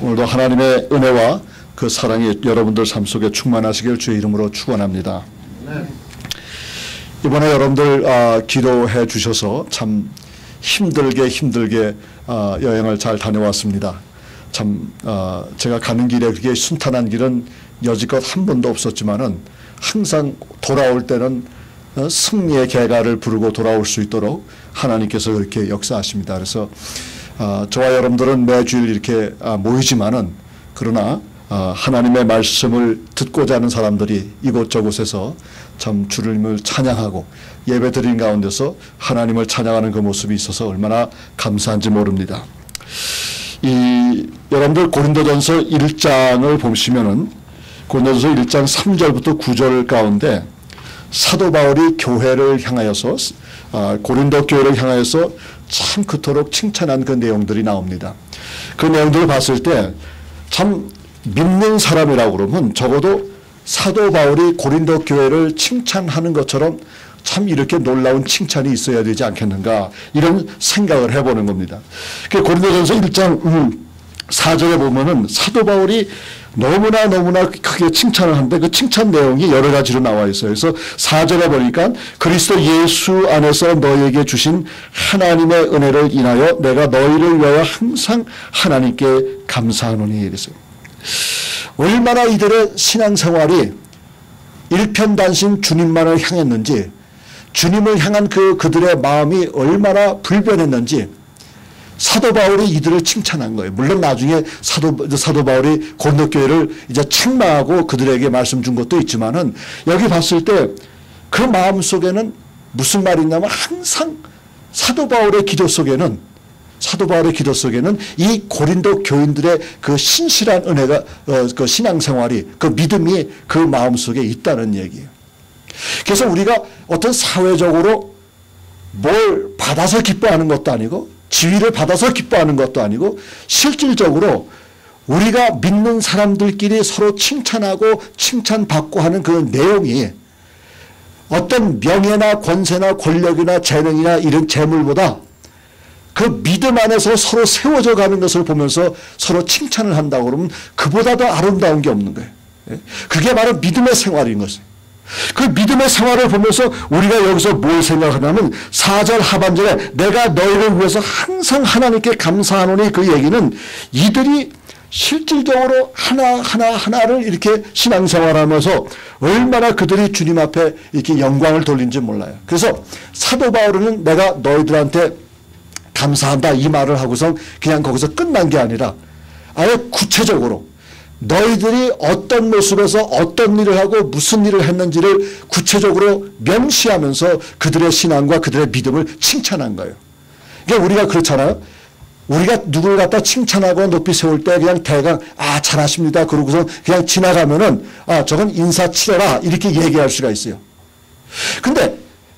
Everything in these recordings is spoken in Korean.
오늘도 하나님의 은혜와 그 사랑이 여러분들 삶 속에 충만하시길 주의 이름으로 축원합니다. 이번에 여러분들 기도해 주셔서 참 힘들게 여행을 잘 다녀왔습니다. 참 제가 가는 길에 그렇게 순탄한 길은 여지껏 한 번도 없었지만은 항상 돌아올 때는 승리의 개가를 부르고 돌아올 수 있도록 하나님께서 그렇게 역사하십니다. 그래서 저와 여러분들은 매주일 이렇게 모이지만은 그러나 하나님의 말씀을 듣고자 하는 사람들이 이곳저곳에서 참 주님을 찬양하고 예배드린 가운데서 하나님을 찬양하는 그 모습이 있어서 얼마나 감사한지 모릅니다. 여러분들 고린도전서 1장을 보시면은 고린도전서 1장 3절부터 9절 가운데 사도 바울이 교회를 향하여서 고린도 교회를 향하여서 참 그토록 칭찬한 그 내용들이 나옵니다. 그 내용들을 봤을 때 참 믿는 사람이라고 그러면 적어도 사도 바울이 고린도 교회를 칭찬하는 것처럼 참 이렇게 놀라운 칭찬이 있어야 되지 않겠는가 이런 생각을 해보는 겁니다. 고린도전서 1장 4절에 보면은 사도 바울이 너무나 크게 칭찬을 하는데 그 칭찬 내용이 여러 가지로 나와 있어요. 그래서 4절에 보니까 그리스도 예수 안에서 너희에게 주신 하나님의 은혜를 인하여 내가 너희를 위하여 항상 하나님께 감사하노니 이랬어요. 얼마나 이들의 신앙생활이 일편단심 주님만을 향했는지 주님을 향한 그들의 마음이 얼마나 불변했는지 사도 바울이 이들을 칭찬한 거예요. 물론 나중에 사도 바울이 고린도 교회를 이제 책망하고 그들에게 말씀 준 것도 있지만은 여기 봤을 때 그 마음 속에는 무슨 말이 있냐면 항상 사도 바울의 기도 속에는 이 고린도 교인들의 그 신실한 은혜가 그 신앙생활이 그 믿음이 그 마음 속에 있다는 얘기예요. 그래서 우리가 어떤 사회적으로 뭘 받아서 기뻐하는 것도 아니고 지위를 받아서 기뻐하는 것도 아니고 실질적으로 우리가 믿는 사람들끼리 서로 칭찬하고 칭찬받고 하는 그 내용이 어떤 명예나 권세나 권력이나 재능이나 이런 재물보다 그 믿음 안에서 서로 세워져 가는 것을 보면서 서로 칭찬을 한다고 그러면 그보다 더 아름다운 게 없는 거예요. 그게 바로 믿음의 생활인 것이에요. 그 믿음의 생활을 보면서 우리가 여기서 뭘 생각하냐면 4절 하반절에 내가 너희를 위해서 항상 하나님께 감사하노니 그 얘기는 이들이 실질적으로 하나를 이렇게 신앙생활하면서 얼마나 그들이 주님 앞에 이렇게 영광을 돌린지 몰라요. 그래서 사도 바울은 내가 너희들한테 감사한다 이 말을 하고서 그냥 거기서 끝난 게 아니라 아예 구체적으로 너희들이 어떤 모습에서 어떤 일을 하고 무슨 일을 했는지를 구체적으로 명시하면서 그들의 신앙과 그들의 믿음을 칭찬한 거예요. 그러니까 우리가 그렇잖아요. 우리가 누구를 갖다 칭찬하고 높이 세울 때 그냥 대강 잘하십니다 그러고서 그냥 지나가면은 저건 인사치레라 이렇게 얘기할 수가 있어요. 근데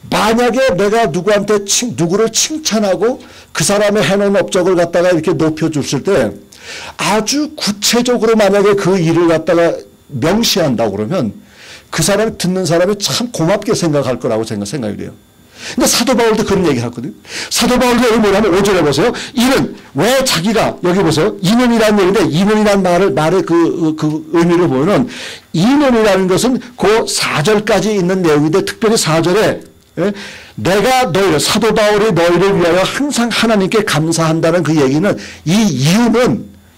만약에 내가 누구를 칭찬하고 그 사람의 해놓은 업적을 갖다가 이렇게 높여줬을 때 아주 구체적으로 만약에 그 일을 갖다가 명시한다고 그러면 그 사람 듣는 사람이 참 고맙게 생각할 거라고 생각이 돼요. 근데 사도 바울도 그런 얘기를 하거든요. 사도 바울도 여기 뭐냐면 5절에 보세요. 이는 왜 자기가 여기 보세요. 이는이라는 얘기인데 이는이라는 말의 그 의미를 보면은 이는이라는 것은 그 4절까지 있는 내용인데 특별히 4절에 내가 너희를 사도 바울이 너희를 위하여 항상 하나님께 감사한다는 그 얘기는 이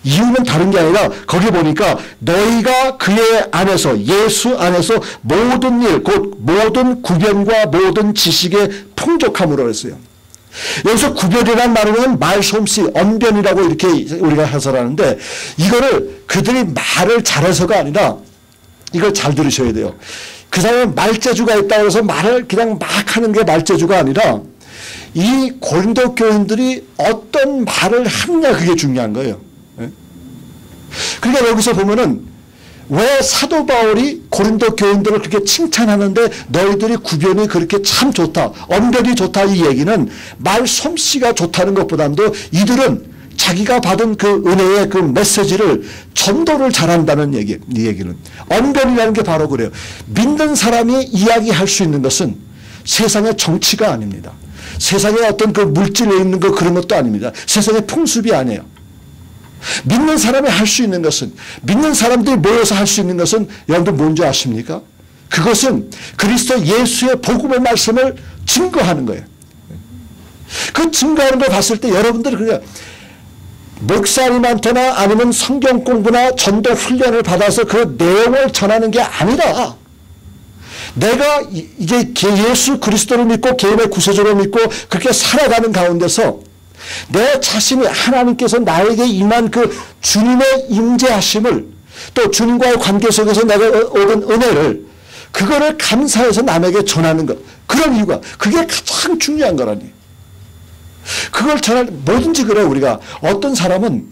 이유는 다른 게 아니라 거기 보니까 너희가 그의 안에서 예수 안에서 모든 일 곧 모든 구변과 모든 지식에 풍족함으로 했어요. 여기서 구변이라는 말은 말솜씨 언변이라고 이렇게 우리가 해설하는데 이거를 그들이 말을 잘해서가 아니라 이걸 잘 들으셔야 돼요. 그 사람은 말재주가 있다고 해서 말을 그냥 막 하는 게 말재주가 아니라 이 고린도 교인들이 어떤 말을 하느냐 그게 중요한 거예요. 그러니까 여기서 보면은 왜 사도 바울이 고린도 교인들을 그렇게 칭찬하는데 너희들이 구변이 그렇게 참 좋다, 언변이 좋다 이 얘기는 말솜씨가 좋다는 것보다도 이들은 자기가 받은 그 은혜의 그 메시지를 전도를 잘한다는 이 얘기는 언변이라는 게 바로 그래요. 믿는 사람이 이야기할 수 있는 것은 세상의 정치가 아닙니다. 세상에 어떤 그 물질에 있는 거 그런 것도 아닙니다. 세상의 풍습이 아니에요. 믿는 사람이 할 수 있는 것은, 믿는 사람들이 모여서 할 수 있는 것은 여러분들 뭔지 아십니까? 그것은 그리스도 예수의 복음의 말씀을 증거하는 거예요. 그 증거하는 걸 봤을 때 여러분들이 그냥 목사님한테나 아니면 성경 공부나 전도 훈련을 받아서 그 내용을 전하는 게 아니라 내가 이게 예수 그리스도를 믿고 개인의 구세주를 믿고 그렇게 살아가는 가운데서 내 자신이 하나님께서 나에게 임한 그 주님의 임재하심을 또 주님과의 관계 속에서 내가 얻은 은혜를 그거를 감사해서 남에게 전하는 것. 그런 이유가 그게 가장 중요한 거라니. 그걸 전할 뭐든지 그래. 우리가 어떤 사람은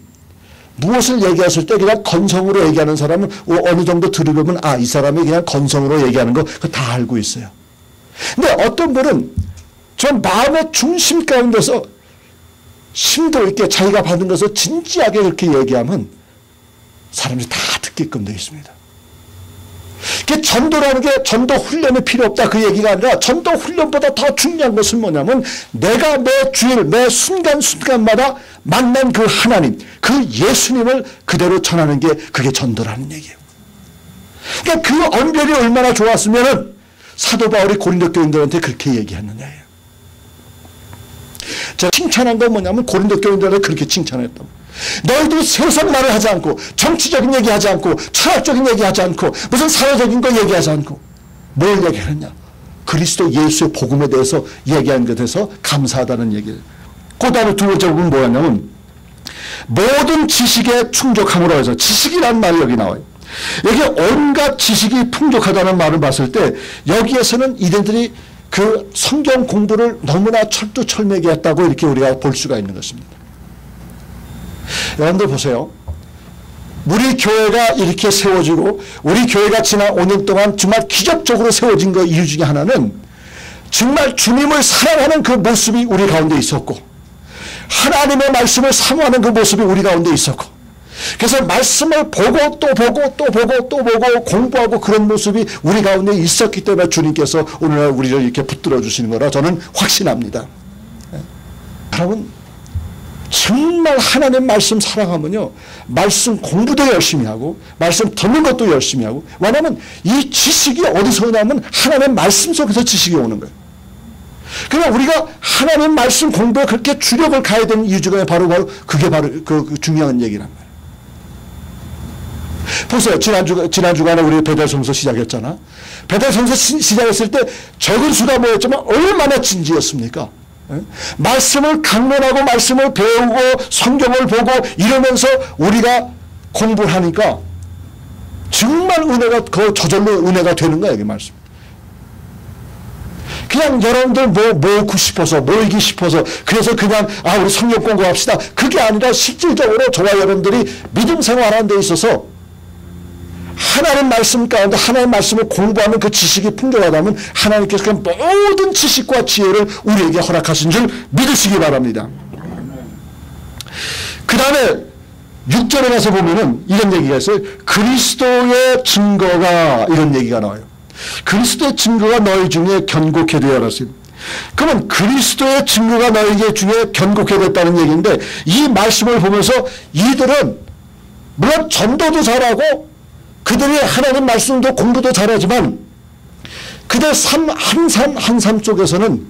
무엇을 얘기했을 때 그냥 건성으로 얘기하는 사람은 어느 정도 들으면 이 사람이 그냥 건성으로 얘기하는 거 그거 다 알고 있어요. 근데 어떤 분은 좀 마음의 중심 가운데서 심도 있게 자기가 받은 것을 진지하게 그렇게 얘기하면 사람들이 다 듣게끔 되어 있습니다. 전도라는 게 전도 훈련이 필요 없다 그 얘기가 아니라 전도 훈련보다 더 중요한 것은 뭐냐면 내가 매 주일 매 순간순간마다 만난 그 하나님 그 예수님을 그대로 전하는 게 그게 전도라는 얘기예요. 그러니까 그 언변이 얼마나 좋았으면 사도 바울이 고린도 교인들한테 그렇게 얘기했느냐예요. 제가 칭찬한 건 뭐냐면 고린도 교인들한테 그렇게 칭찬했다고. 너희들이 세상 말을 하지 않고 정치적인 얘기하지 않고 철학적인 얘기하지 않고 무슨 사회적인 거 얘기하지 않고 뭘 얘기하느냐. 그리스도 예수의 복음에 대해서 얘기한 것에 대해서 감사하다는 얘기예요. 그 다음에 두 번째 부분은 뭐냐면 모든 지식에 충족함으로 해서 지식이라는 말이 여기 나와요. 여기 온갖 지식이 풍족하다는 말을 봤을 때 여기에서는 이들이 그 성경 공부를 너무나 철두철미하게 했다고 이렇게 우리가 볼 수가 있는 것입니다. 여러분들 보세요. 우리 교회가 이렇게 세워지고 우리 교회가 지난 5년 동안 정말 기적적으로 세워진 그 이유 중에 하나는 정말 주님을 사랑하는 그 모습이 우리 가운데 있었고 하나님의 말씀을 사모하는 그 모습이 우리 가운데 있었고 그래서 말씀을 보고 또 보고 또 보고 또 보고 공부하고 그런 모습이 우리 가운데 있었기 때문에 주님께서 오늘날 우리를 이렇게 붙들어 주시는 거라 저는 확신합니다. 여러분 정말 하나님 말씀 사랑하면요 말씀 공부도 열심히 하고 말씀 듣는 것도 열심히 하고 왜냐하면 이 지식이 어디서 오냐면 하나님 말씀 속에서 지식이 오는 거예요. 그러니까 우리가 하나님 말씀 공부에 그렇게 주력을 가야 되는 이유 중에 바로 그게 바로 그 중요한 얘기란 말이에요. 보세요. 지난 주간에 우리 베델성서 시작했잖아. 베델성서 시작했을 때 적은 수가 모였지만 얼마나 진지했습니까? 말씀을 강론하고 말씀을 배우고 성경을 보고 이러면서 우리가 공부를 하니까 정말 은혜가 저절로 은혜가 되는 거예요. 이 말씀. 그냥 여러분들 모으고 싶어서 모이기 싶어서 그래서 그냥 우리 성경 공부합시다. 그게 아니라 실질적으로 저와 여러분들이 믿음 생활하는 데 있어서 하나님 말씀 가운데 하나님 말씀을 공부하는 그 지식이 풍족하다면 하나님께서 그 모든 지식과 지혜를 우리에게 허락하신 줄 믿으시기 바랍니다. 그 다음에 6절에 가서 보면은 이런 얘기가 있어요. 그리스도의 증거가 이런 얘기가 나와요. 그리스도의 증거가 너희 중에 견고케 되어라습니다. 그러면 그리스도의 증거가 너희 중에 견고케 됐다는 얘기인데 이 말씀을 보면서 이들은 물론 전도도 잘하고 그들이 하나님 말씀도 공부도 잘하지만 그들 삶 한 삶 속에서는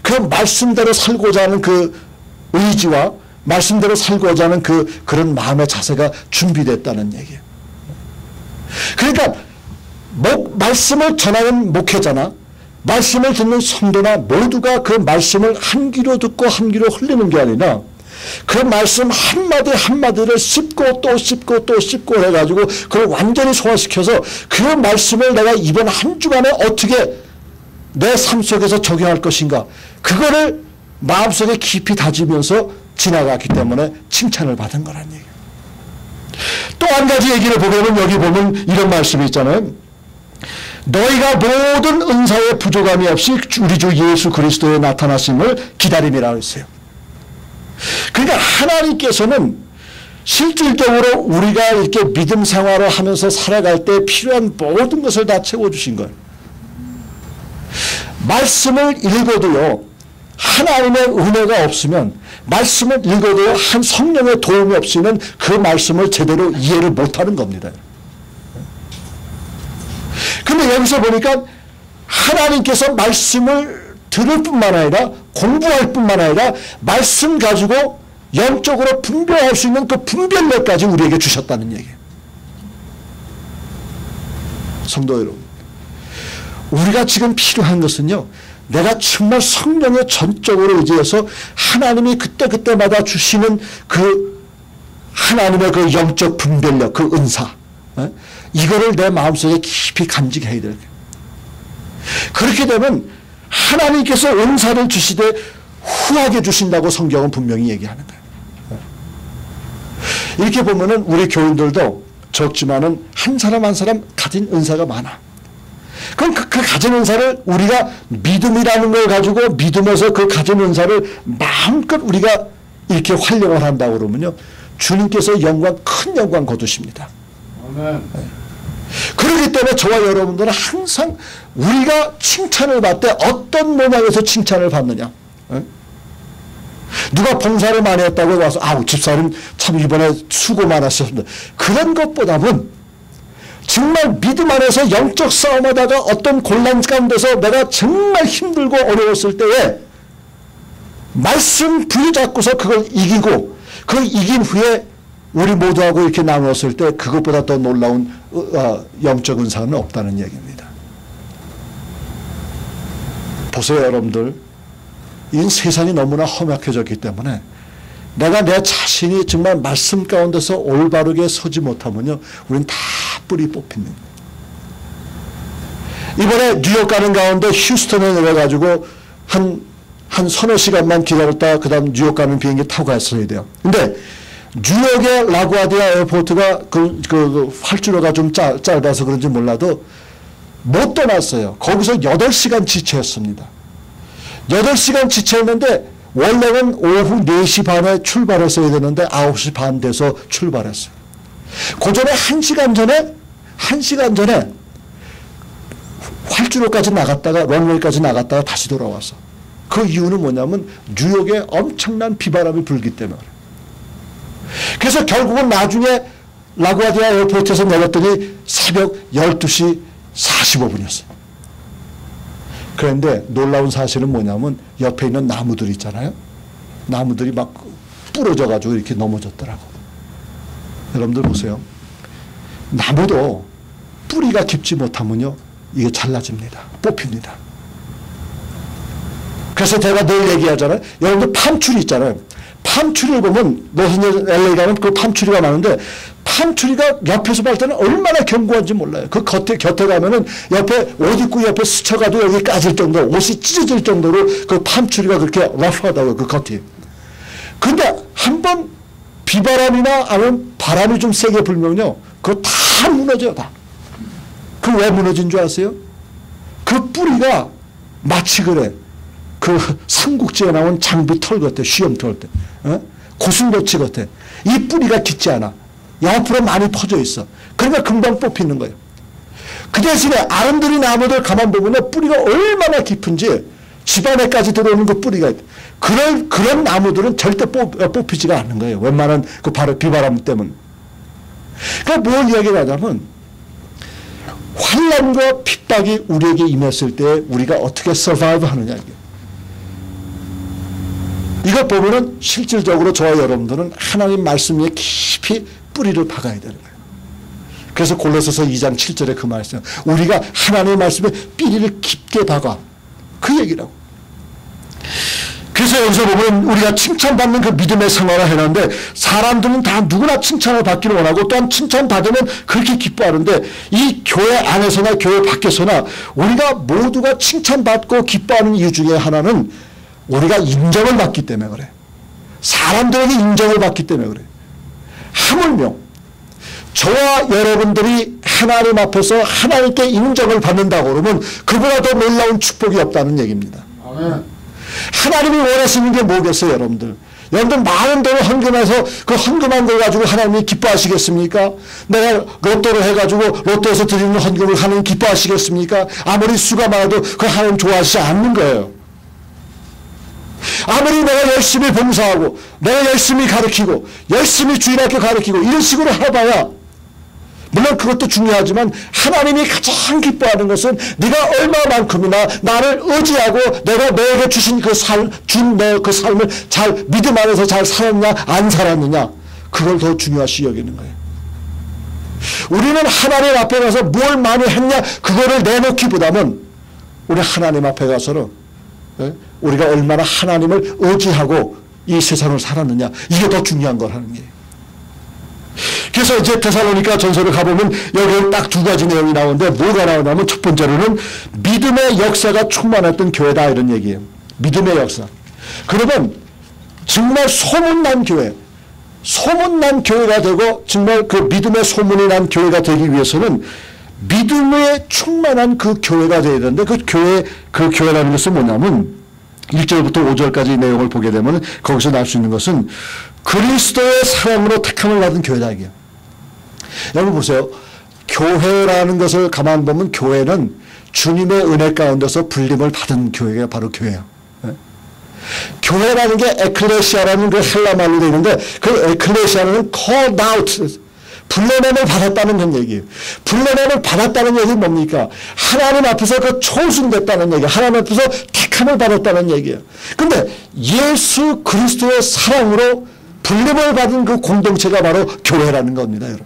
그 말씀대로 살고자 하는 그 의지와 말씀대로 살고자 하는 그런 마음의 자세가 준비됐다는 얘기예요. 그러니까 말씀을 전하는 목회자나 말씀을 듣는 성도나 모두가 그 말씀을 한 귀로 듣고 한 귀로 흘리는 게 아니라 그 말씀 한마디 한마디를 씹고 또 씹고 또 씹고 해가지고 그걸 완전히 소화시켜서 그 말씀을 내가 이번 한 주간에 어떻게 내 삶 속에서 적용할 것인가 그거를 마음속에 깊이 다지면서 지나갔기 때문에 칭찬을 받은 거란 얘기예요. 또 한 가지 얘기를 보면 여기 보면 이런 말씀이 있잖아요. 너희가 모든 은사의 부족함이 없이 우리 주 예수 그리스도의 나타나심을 기다림이라고 했어요. 그러니까 하나님께서는 실질적으로 우리가 이렇게 믿음 생활을 하면서 살아갈 때 필요한 모든 것을 다 채워주신 거예요. 말씀을 읽어도요. 하나님의 은혜가 없으면 말씀을 읽어도 한 성령의 도움이 없이는 그 말씀을 제대로 이해를 못하는 겁니다. 근데 여기서 보니까 하나님께서 말씀을 들을 뿐만 아니라 공부할 뿐만 아니라 말씀 가지고 영적으로 분별할 수 있는 그 분별력까지 우리에게 주셨다는 얘기예요. 성도 여러분, 우리가 지금 필요한 것은요, 내가 정말 성령의 전적으로 의지해서 하나님이 그때그때마다 주시는 그 하나님의 그 영적 분별력, 그 은사, 이거를 내 마음속에 깊이 간직해야 될 거예요. 그렇게 되면 하나님께서 은사를 주시되 후하게 주신다고 성경은 분명히 얘기하는 거예요. 이렇게 보면은 우리 교인들도 적지만은 한 사람 한 사람 가진 은사가 많아. 그럼 그 가진 은사를 우리가 믿음이라는 걸 가지고 믿음에서 그 가진 은사를 마음껏 우리가 이렇게 활용을 한다고 그러면요, 주님께서 영광, 큰 영광 거두십니다. 아멘. 그렇기 때문에 저와 여러분들은 항상 우리가 칭찬을 받을 때 어떤 모양에서 칭찬을 받느냐. 누가 봉사를 많이 했다고 와서 아우 집사님 참 이번에 수고 많으셨습니다. 그런 것보다는 정말 믿음 안에서 영적 싸움하다가 어떤 곤란 가운데서 내가 정말 힘들고 어려웠을 때에 말씀 부여잡고서 그걸 이기고 그걸 이긴 후에 우리 모두하고 이렇게 나누었을 때 그것보다 더 놀라운 영적 은사는 없다는 얘기입니다. 보세요 여러분들, 이 세상이 너무나 험악해졌기 때문에 내가 내 자신이 정말 말씀 가운데서 올바르게 서지 못하면요, 우린 다 뿌리 뽑힙니다. 이번에 뉴욕 가는 가운데 휴스턴에 내려가지고 한 서너 시간만 기다렸다가 그 다음 뉴욕 가는 비행기 타고 갔어야 돼요. 근데 뉴욕의 라구아디아 에어포트가 그 활주로가 좀 짧아서 그런지 몰라도 못 떠났어요. 거기서 8시간 지체했습니다. 8시간 지체했는데 원래는 오후 4시 반에 출발했어야 되는데 9시 반 돼서 출발했어요. 그 전에 1시간 전에 활주로까지 나갔다가 런웨이까지 나갔다가 다시 돌아왔어. 그 이유는 뭐냐면 뉴욕에 엄청난 비바람이 불기 때문에. 그래서 결국은 나중에 라구아디아 에어포트에서 내렸더니 새벽 12시 45분이었어요. 그런데 놀라운 사실은 뭐냐면 옆에 있는 나무들 있잖아요. 나무들이 막 부러져가지고 이렇게 넘어졌더라고. 여러분들 보세요. 나무도 뿌리가 깊지 못하면요, 이게 잘라집니다. 뽑힙니다. 그래서 제가 늘 얘기하잖아요. 여러분들 팜추리 있잖아요. 팜추리를 보면 로스앤젤레스 LA 가면 그 팜추리가 많은데 팜추리가 옆에서 볼 때는 얼마나 견고한지 몰라요. 그 곁에 가면은 옆에 옷 입고 옆에 스쳐가도 여기 까질 정도로 옷이 찢어질 정도로 그 팜추리가 그렇게 러프하다고요. 그 겉이. 근데 한번 비바람이나 아니면 바람이 좀 세게 불면요, 그거 다 무너져요. 다. 그 왜 무너진 줄 아세요? 그 뿌리가 마치 그래. 그 삼국지에 나온 장비 털 같아. 시험털 때. 고슴도치 같아. 이 뿌리가 깊지 않아. 옆으로 많이 퍼져 있어. 그러니까 금방 뽑히는 거예요. 그 대신에 아름드리 나무들 가만 보면 뿌리가 얼마나 깊은지 집안에까지 들어오는 그 뿌리가 있다. 그런 나무들은 절대 뽑히지가 않는 거예요. 웬만한 그 비바람 때문에. 그러니까 뭘 이야기를 하냐면 환난과 핍박이 우리에게 임했을 때 우리가 어떻게 서바이브 하느냐. 이걸 보면은 실질적으로 저와 여러분들은 하나님 말씀 위에 깊이 뿌리를 박아야 되는 거예요. 그래서 골로새서 2장 7절에 그 말씀, 우리가 하나님의 말씀에 뿌리를 깊게 박아. 그 얘기라고. 그래서 여기서 보면 우리가 칭찬받는 그 믿음의 생활을 해놨는데 사람들은 다 누구나 칭찬을 받기를 원하고 또한 칭찬받으면 그렇게 기뻐하는데 이 교회 안에서나 교회 밖에서나 우리가 모두가 칭찬받고 기뻐하는 이유 중에 하나는 우리가 인정을 받기 때문에 그래. 사람들에게 인정을 받기 때문에 그래. 하물며 저와 여러분들이 하나님 앞에서 하나님께 인정을 받는다고 그러면 그보다 더 놀라운 축복이 없다는 얘기입니다. 아멘. 하나님이 원하시는 게 뭐겠어요, 여러분들? 여러분들 많은 돈을 헌금해서 그 헌금한 걸 가지고 하나님이 기뻐하시겠습니까? 내가 로또를 해가지고 로또에서 드리는 헌금을 하나님 기뻐하시겠습니까? 아무리 수가 많아도 그 하나님 좋아하시지 않는 거예요. 아무리 내가 열심히 봉사하고 내가 열심히 가르치고 열심히 주일학교 가르치고 이런 식으로 해봐야 물론 그것도 중요하지만 하나님이 가장 기뻐하는 것은 네가 얼마만큼이나 나를 의지하고 내가 너에게 주신 그 그 삶을 잘 믿음 안에서 잘 살았냐 안 살았느냐 그걸 더 중요시 여기는 거예요. 우리는 하나님 앞에 가서 뭘 많이 했냐 그거를 내놓기보다는 우리 하나님 앞에 가서는 우리가 얼마나 하나님을 의지하고 이 세상을 살았느냐 이게 더 중요한 걸 하는 거예요. 그래서 이제 데살로니가 전서를 가보면 여기 딱 두 가지 내용이 나오는데 뭐가 나오냐면 첫 번째로는 믿음의 역사가 충만했던 교회다 이런 얘기예요. 믿음의 역사. 그러면 정말 소문난 교회, 소문난 교회가 되고 정말 그 믿음의 소문이 난 교회가 되기 위해서는 믿음에 충만한 그 교회가 되어야 되는데 그 교회라는 것은 뭐냐면 1절부터 5절까지 내용을 보게 되면 거기서 날 수 있는 것은 그리스도의 사랑으로 택함을 받은 교회다 이게요. 여러분 보세요. 교회라는 것을 가만 보면 교회는 주님의 은혜 가운데서 불림을 받은 교회가 바로 교회예요. 교회라는 게 에클레시아라는 그 헬라 말로 되어 있는데 그 에클레시아는 called out, 불러냄을 받았다는 그런 얘기예요. 불러냄을 받았다는 얘기는 뭡니까? 하나님 앞에서 그 초순됐다는 얘기예요. 하나님 앞에서 택함을 받았다는 얘기예요. 그런데 예수 그리스도의 사랑으로 불림을 받은 그 공동체가 바로 교회라는 겁니다, 여러분.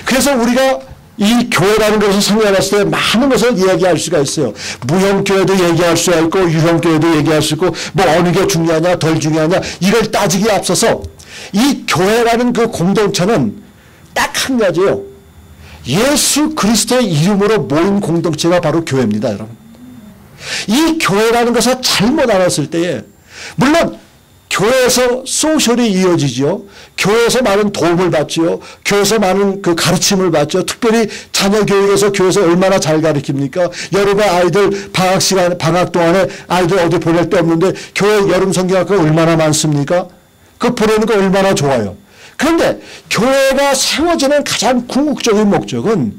그래서 우리가 이 교회라는 것을 생각했을 때 많은 것을 이야기할 수가 있어요. 무형교회도 얘기할 수가 있고 유형교회도 얘기할 수 있고 뭐 어느 게 중요하냐 덜 중요하냐 이걸 따지기에 앞서서 이 교회라는 그 공동체는 딱 한 가지예요. 예수 그리스도의 이름으로 모인 공동체가 바로 교회입니다, 여러분. 이 교회라는 것을 잘못 알았을 때에 물론 교회에서 소셜이 이어지죠. 교회에서 많은 도움을 받지요. 교회에서 많은 그 가르침을 받죠. 특별히 자녀 교육에서 교회에서 얼마나 잘 가르칩니까? 여름에 아이들 방학 동안에 아이들 어디 보낼 데 없는데 교회 여름 성경학교가 얼마나 많습니까? 그 보내는 거 얼마나 좋아요. 그런데 교회가 세워지는 가장 궁극적인 목적은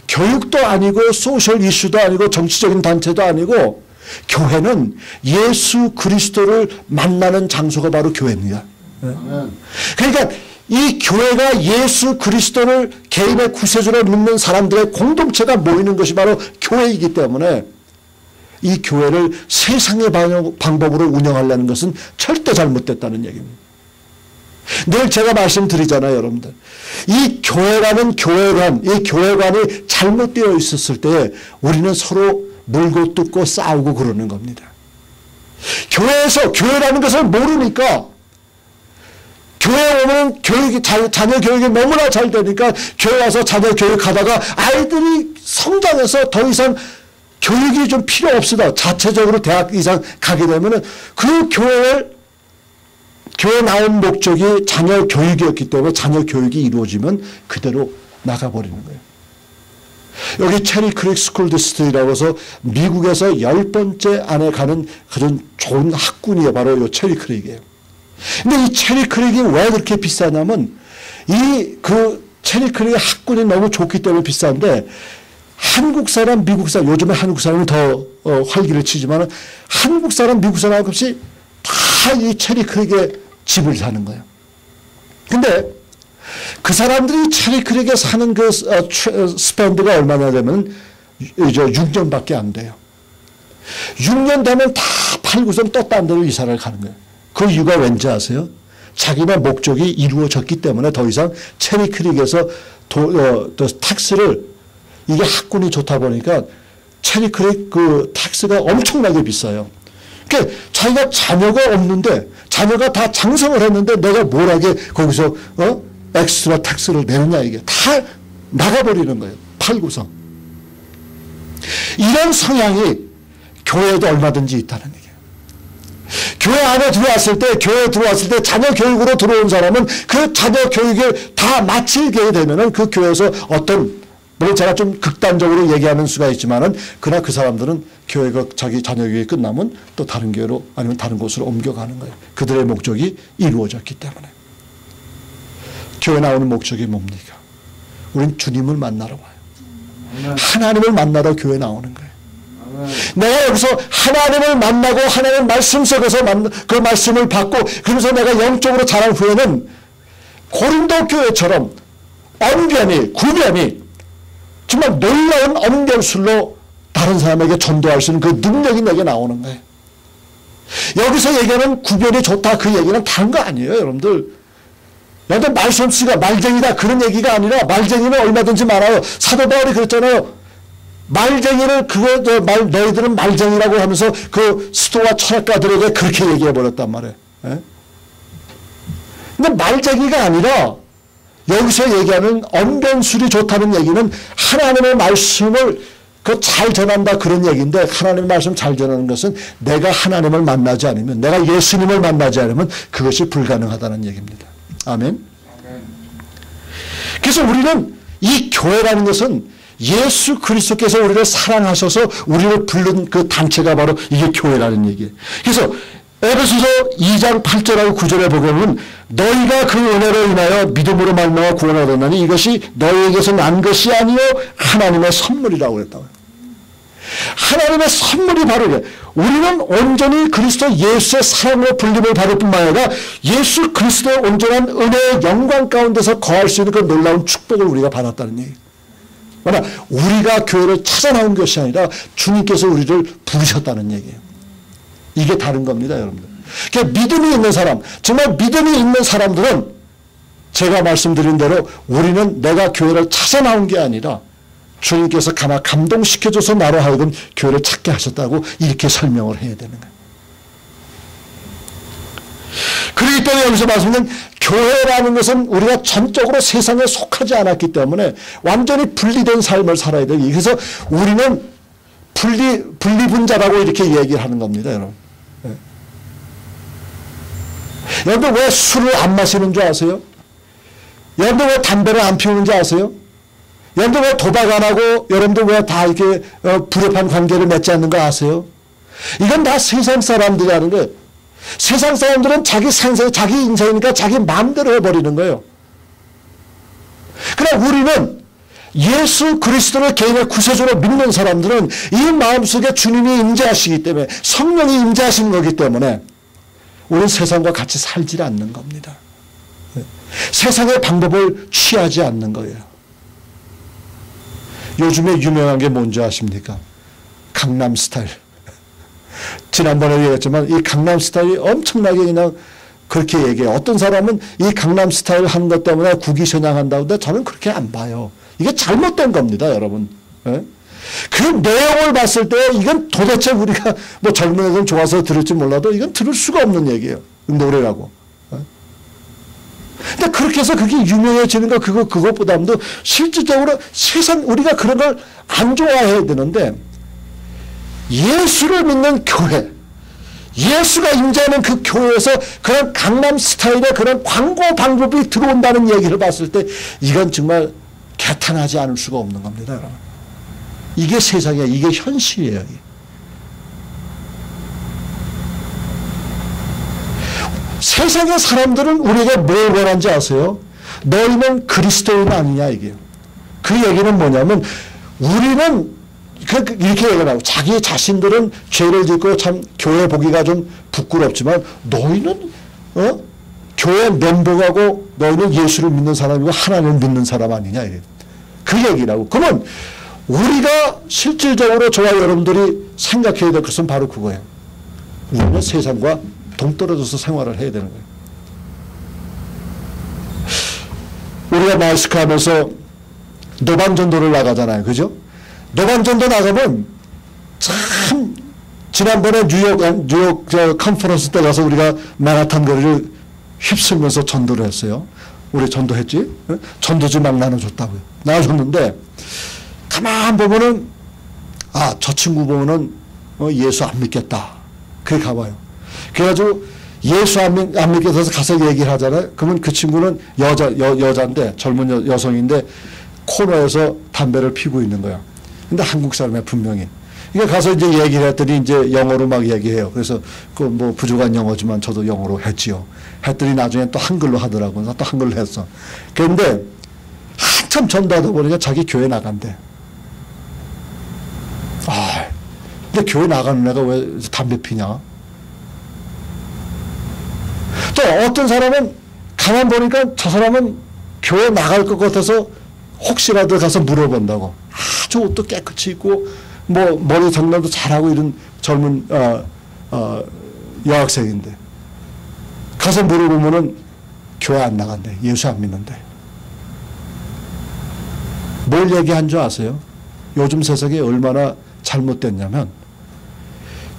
교육도 아니고 소셜 이슈도 아니고 정치적인 단체도 아니고 교회는 예수 그리스도를 만나는 장소가 바로 교회입니다. 그러니까 이 교회가 예수 그리스도를 개인의 구세주로 믿는 사람들의 공동체가 모이는 것이 바로 교회이기 때문에 이 교회를 세상의 방법으로 운영하려는 것은 절대 잘못됐다는 얘기입니다. 늘 제가 말씀드리잖아요, 여러분들. 이 교회라는 교회관, 이 교회관이 잘못되어 있었을 때 우리는 서로 물고 뜯고 싸우고 그러는 겁니다. 교회에서 교회라는 것을 모르니까 교회에 오면 자녀 교육이 너무나 잘 되니까 교회 와서 자녀 교육하다가 아이들이 성장해서 더 이상 교육이 좀 필요 없으다. 자체적으로 대학 이상 가게 되면은 그 교회 나온 목적이 자녀 교육이었기 때문에 자녀 교육이 이루어지면 그대로 나가버리는 거예요. 여기 체리 크릭 스쿨 디스트릭이라고 해서 미국에서 10번째 안에 가는 그런 좋은 학군이에요. 바로 이 체리 크릭이에요. 근데 이 체리 크릭이 왜 그렇게 비싸냐면 그 체리 크릭의 학군이 너무 좋기 때문에 비싼데 한국 사람, 미국 사람, 요즘에 한국 사람이 더 활기를 치지만 한국 사람, 미국 사람 없이 다 이 체리 크릭에 집을 사는 거예요. 근데 그 사람들이 체리 크릭에 사는 그 스펜드가 얼마나 되면 6년밖에 안 돼요. 6년 되면 다 팔고선 또 딴 데로 이사를 가는 거예요. 그 이유가 왠지 아세요? 자기네 목적이 이루어졌기 때문에 더 이상 체리 크릭에서 텍스를 이게 학군이 좋다 보니까 체리 크릭 그 텍스가 엄청나게 비싸요. 그러니까 자기가 자녀가 없는데 자녀가 다 장성을 했는데 내가 뭘 하게 거기서 엑스트라 텍스를 내느냐 이게 다 나가버리는 거예요. 팔고서. 이런 성향이 교회에도 얼마든지 있다는 얘기예요. 교회 안에 들어왔을 때 자녀 교육으로 들어온 사람은 그 자녀 교육을 다 마치게 되면은 그 교회에서 물론 제가 좀 극단적으로 얘기하는 수가 있지만은 그러나 그 사람들은 교회가 자기 자녀 교육이 끝나면 또 다른 교회로 아니면 다른 곳으로 옮겨가는 거예요. 그들의 목적이 이루어졌기 때문에. 교회 나오는 목적이 뭡니까? 우린 주님을 만나러 와요. 하나님을 만나러 교회 나오는 거예요. 내가 여기서 하나님을 만나고 하나님 말씀 속에서 그 말씀을 받고 그러면서 내가 영적으로 자란 후에는 고린도 교회처럼 언변이 구변이 정말 놀라운 언변술로 다른 사람에게 전도할 수 있는 그 능력이 내게 나오는 거예요. 여기서 얘기하는 구변이 좋다 그 얘기는 다른 거 아니에요, 여러분들. 여러분들 말솜씨가 말쟁이다 그런 얘기가 아니라 말쟁이는 얼마든지 많아요. 사도 바울이 그랬잖아요. 말쟁이를 너희들은 말쟁이라고 하면서 그 스토아 철학가들에게 그렇게 얘기해 버렸단 말이에요. 예? 근데 말쟁이가 아니라 여기서 얘기하는 언변술이 좋다는 얘기는 하나님의 말씀을 잘 전한다 그런 얘기인데, 하나님의 말씀 잘 전하는 것은 내가 하나님을 만나지 않으면, 내가 예수님을 만나지 않으면 그것이 불가능하다는 얘기입니다. 아멘. 그래서 우리는 이 교회라는 것은 예수 그리스도께서 우리를 사랑하셔서 우리를 부른 그 단체가 바로 이게 교회라는 얘기예요. 그래서 에베소서 2장 8절하고 9절에 보면 너희가 그 은혜로 인하여 믿음으로 말미암아 구원을 얻었나니 이것이 너희에게서 난 것이 아니요 하나님의 선물이라고 그랬다고요. 하나님의 선물이 바로 이게, 우리는 온전히 그리스도 예수의 사랑으로 불림을 받을 뿐만 아니라 예수 그리스도의 온전한 은혜의 영광 가운데서 거할 수 있는 그 놀라운 축복을 우리가 받았다는 얘기예요. 그러나 우리가 교회를 찾아 나온 것이 아니라 주님께서 우리를 부르셨다는 얘기예요. 이게 다른 겁니다, 여러분들. 그러니까 믿음이 있는 사람, 정말 믿음이 있는 사람들은 제가 말씀드린 대로 우리는 내가 교회를 찾아 나온 게 아니라 주님께서 가나 감동시켜줘서 나로 하여금 교회를 찾게 하셨다고 이렇게 설명을 해야 되는 거예요. 그렇기 때문에 여기서 말씀은 교회라는 것은 우리가 전적으로 세상에 속하지 않았기 때문에 완전히 분리된 삶을 살아야 돼요. 그래서 우리는 분리분자라고 이렇게 얘기를 하는 겁니다, 여러분. 네. 여러분들 왜 술을 안 마시는 줄 아세요? 여러분들 왜 담배를 안 피우는지 아세요? 여러분들 왜 도박 안 하고 여러분들 왜 다 이렇게 불협한 관계를 맺지 않는 거 아세요? 이건 다 세상 사람들이 하는 거예요. 세상 사람들은 자기 생생, 자기 인생이니까 자기 마음대로 해버리는 거예요. 그러나 우리는 예수 그리스도를 개인의 구세주로 믿는 사람들은 이 마음속에 주님이 임재하시기 때문에, 성령이 임재하시는 거기 때문에 우리는 세상과 같이 살지 않는 겁니다. 세상의 방법을 취하지 않는 거예요. 요즘에 유명한 게 뭔지 아십니까? 강남 스타일. 지난번에 얘기했지만 이 강남 스타일이 엄청나게 그냥 그렇게 얘기해요. 어떤 사람은 이 강남 스타일 하는 것 때문에 국위선양한다고 하는데 저는 그렇게 안 봐요. 이게 잘못된 겁니다, 여러분. 예? 그 내용을 봤을 때 이건 도대체 우리가 뭐 젊은 애들은 좋아서 들을지 몰라도 이건 들을 수가 없는 얘기예요. 노래라고. 예? 근데 그렇게 해서 그게 유명해지는 거 그것보다도 실질적으로 세상 우리가 그런 걸 안 좋아해야 되는데, 예수를 믿는 교회, 예수가 임재하는 그 교회에서 그런 강남 스타일의 그런 광고 방법이 들어온다는 얘기를 봤을 때 이건 정말 개탄하지 않을 수가 없는 겁니다, 여러분. 이게 세상이에요. 이게 현실이에요. 세상의 사람들은 우리에게 뭘 원하는지 아세요? 너희는 그리스도인 아니냐, 이게요. 그 얘기는 뭐냐면 우리는 이렇게 얘기하고, 자기 자신들은 죄를 짓고 참 교회 보기가 좀 부끄럽지만 너희는 교회 멤버하고 너희는 예수를 믿는 사람이고 하나님을 믿는 사람 아니냐, 이게. 그 얘기라고. 그러면 우리가 실질적으로 저와 여러분들이 생각해야 될 것은 바로 그거예요. 우리는 세상과 동떨어져서 생활을 해야 되는 거예요. 우리가 마스크 하면서 노방전도를 나가잖아요. 그죠? 노방전도 나가면 참, 지난번에 뉴욕 컨퍼런스 때 가서 우리가 마라톤 거리를 휩쓸면서 전도를 했어요. 우리 전도했지? 전도지 막 나눠줬다고요. 나눠줬는데 가만 보면은 저 친구 보면은 예수 안 믿겠다. 그래 가봐요. 그래가지고 예수 안 믿겠어서 가서 얘기를 하잖아요. 그러면 그 친구는 여자인데, 젊은 여성인데 코너에서 담배를 피고 있는 거야. 근데 한국 사람이야, 분명히. 그러니까 가서 이제 얘기를 했더니 이제 영어로 막 얘기해요. 그래서 그 뭐 부족한 영어지만 저도 영어로 했지요. 했더니 나중에 또 한글로 하더라고. 나 또 한글로 했어. 그런데 한참 전도하다 보니까 자기 교회 나간대. 근데 교회 나가는 애가 왜 담배 피냐? 또 어떤 사람은 가만 보니까 저 사람은 교회 나갈 것 같아서 혹시라도 가서 물어본다고. 아주 옷도 깨끗이 입고 뭐 머리 장난도 잘하고 이런 젊은 여학생인데 가서 물어보면은 교회 안 나간대. 예수 안 믿는데. 뭘 얘기한 줄 아세요? 요즘 세상이 얼마나 잘못됐냐면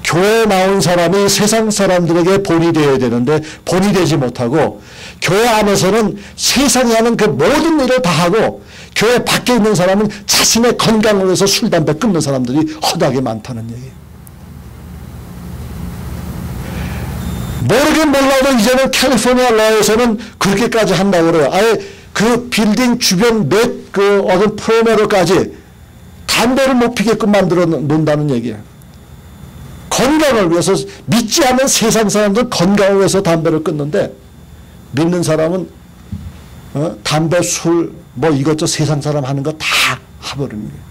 교회에 나온 사람이 세상 사람들에게 본이 되어야 되는데 본이 되지 못하고 교회 안에서는 세상이 하는 그 모든 일을 다 하고 교회 밖에 있는 사람은 자신의 건강을 위해서 술, 담배 끊는 사람들이 허다하게 많다는 얘기예요. 모르긴 몰라도 이제는 캘리포니아 러에서는 그렇게까지 한다고 그래요. 아예 그 빌딩 주변 몇 그 어떤 프로메로까지 담배를 못 피게끔 만들어 놓는다는 얘기예요. 건강을 위해서 믿지 않는 세상 사람들은 건강을 위해서 담배를 끊는데 믿는 사람은 담배, 술, 뭐 이것저것 세상 사람 하는 거 다 해버립니다.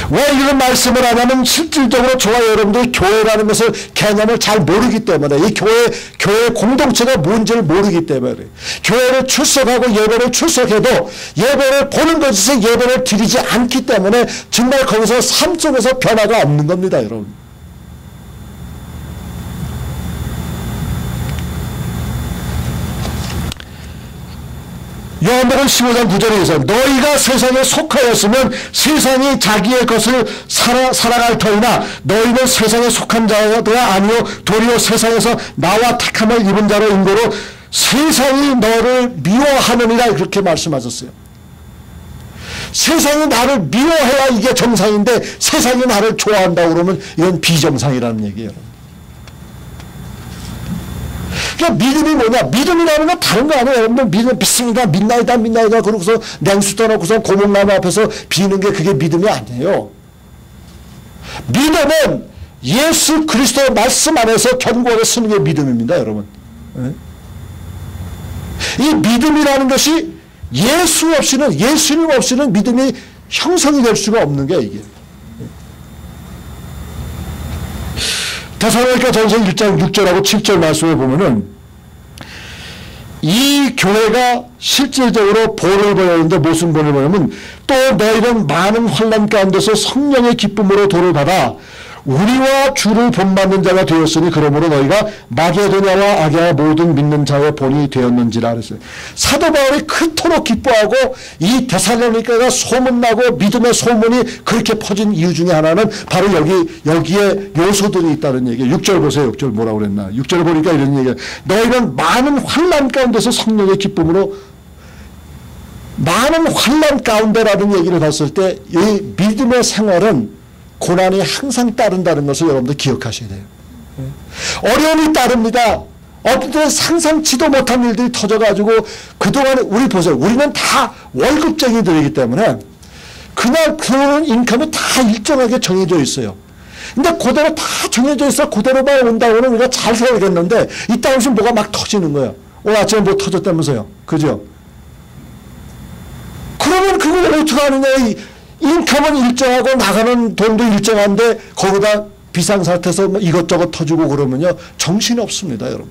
왜 이런 말씀을 하냐면 실질적으로 저와 여러분들이 교회라는 것을 개념을 잘 모르기 때문에 이 교회 공동체가 뭔지를 모르기 때문에 교회를 출석하고 예배를 출석해도 예배를 보는 것에서 예배를 드리지 않기 때문에 정말 거기서 삶 속에서 변화가 없는 겁니다, 여러분. 요한복음 15장 9절에서 너희가 세상에 속하였으면 세상이 자기의 것을 살아갈 터이나 너희는 세상에 속한 자가 아니요 도리어 세상에서 나와 택함을 입은 자로 인고로 세상이 너를 미워하느니라 그렇게 말씀하셨어요. 세상이 나를 미워해야 이게 정상인데 세상이 나를 좋아한다고 그러면 이건 비정상이라는 얘기예요. 그러니까 믿음이 뭐냐? 믿음이라는 건 다른 거 아니에요. 여러분 믿음 믿습니다. 믿나이다 그러고서 냉수 떠놓고서 고목나무 앞에서 비는 게 그게 믿음이 아니에요. 믿음은 예수 그리스도의 말씀 안에서 견고하게 쓰는 게 믿음입니다, 여러분. 이 믿음이라는 것이 예수님 없이는 믿음이 형성이 될 수가 없는 게 이게. 데살로니가 전서 1장 6절하고 7절 말씀을 보면은 이 교회가 실질적으로 본을 보였는데 무슨 본을 보냐면 또 너희는 많은 환난 가운데서 성령의 기쁨으로 도를 받아 우리와 주를 본받는 자가 되었으니 그러므로 너희가 마게도냐와 아게아 모든 믿는 자의 본이 되었는지라 그랬어요. 사도 바울이 그토록 기뻐하고 이 데살로니가가 소문나고 믿음의 소문이 그렇게 퍼진 이유 중에 하나는 바로 여기에 요소들이 있다는 얘기예요. 6절 보세요. 6절 뭐라고 그랬나. 6절 보니까 이런 얘기예요. 너희는 많은 환난 가운데서 성령의 기쁨으로 많은 환난 가운데라는 얘기를 봤을 때 이 믿음의 생활은 고난이 항상 따른다는 것을 여러분들 기억하셔야 돼요. 어려움이 따릅니다. 어떤 때는 상상치도 못한 일들이 터져가지고 그동안에 우리 보세요. 우리는 다 월급쟁이들이기 때문에 그날 들어오는 인컴이 다 일정하게 정해져 있어요. 근데 그대로 다 정해져 있어 그대로만 온다고는 우리가 잘 살겠는데 이따 오시면 뭐가 막 터지는 거예요. 오늘 아침에 뭐 터졌다면서요. 그죠? 그러면 그걸 어떻게 하느냐. 인컴은 일정하고 나가는 돈도 일정한데 거기다 비상사태에서 뭐 이것저것 터지고 그러면요 정신이 없습니다, 여러분.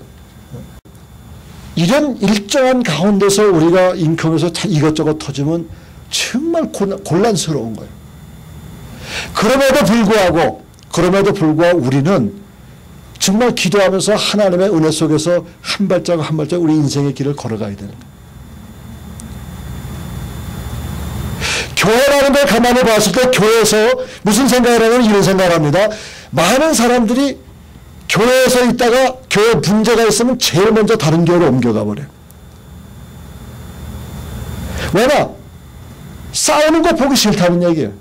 이런 일정한 가운데서 우리가 인컴에서 이것저것 터지면 정말 곤란스러운 거예요. 그럼에도 불구하고 우리는 정말 기도하면서 하나님의 은혜 속에서 한 발자국 한 발자국 우리 인생의 길을 걸어가야 되는 거예요. 교회라는 걸 가만히 봤을 때 교회에서 무슨 생각을 하냐면 이런 생각을 합니다. 많은 사람들이 교회에서 있다가 교회 문제가 있으면 제일 먼저 다른 교회로 옮겨가 버려요. 왜냐? 싸우는 거 보기 싫다는 얘기예요.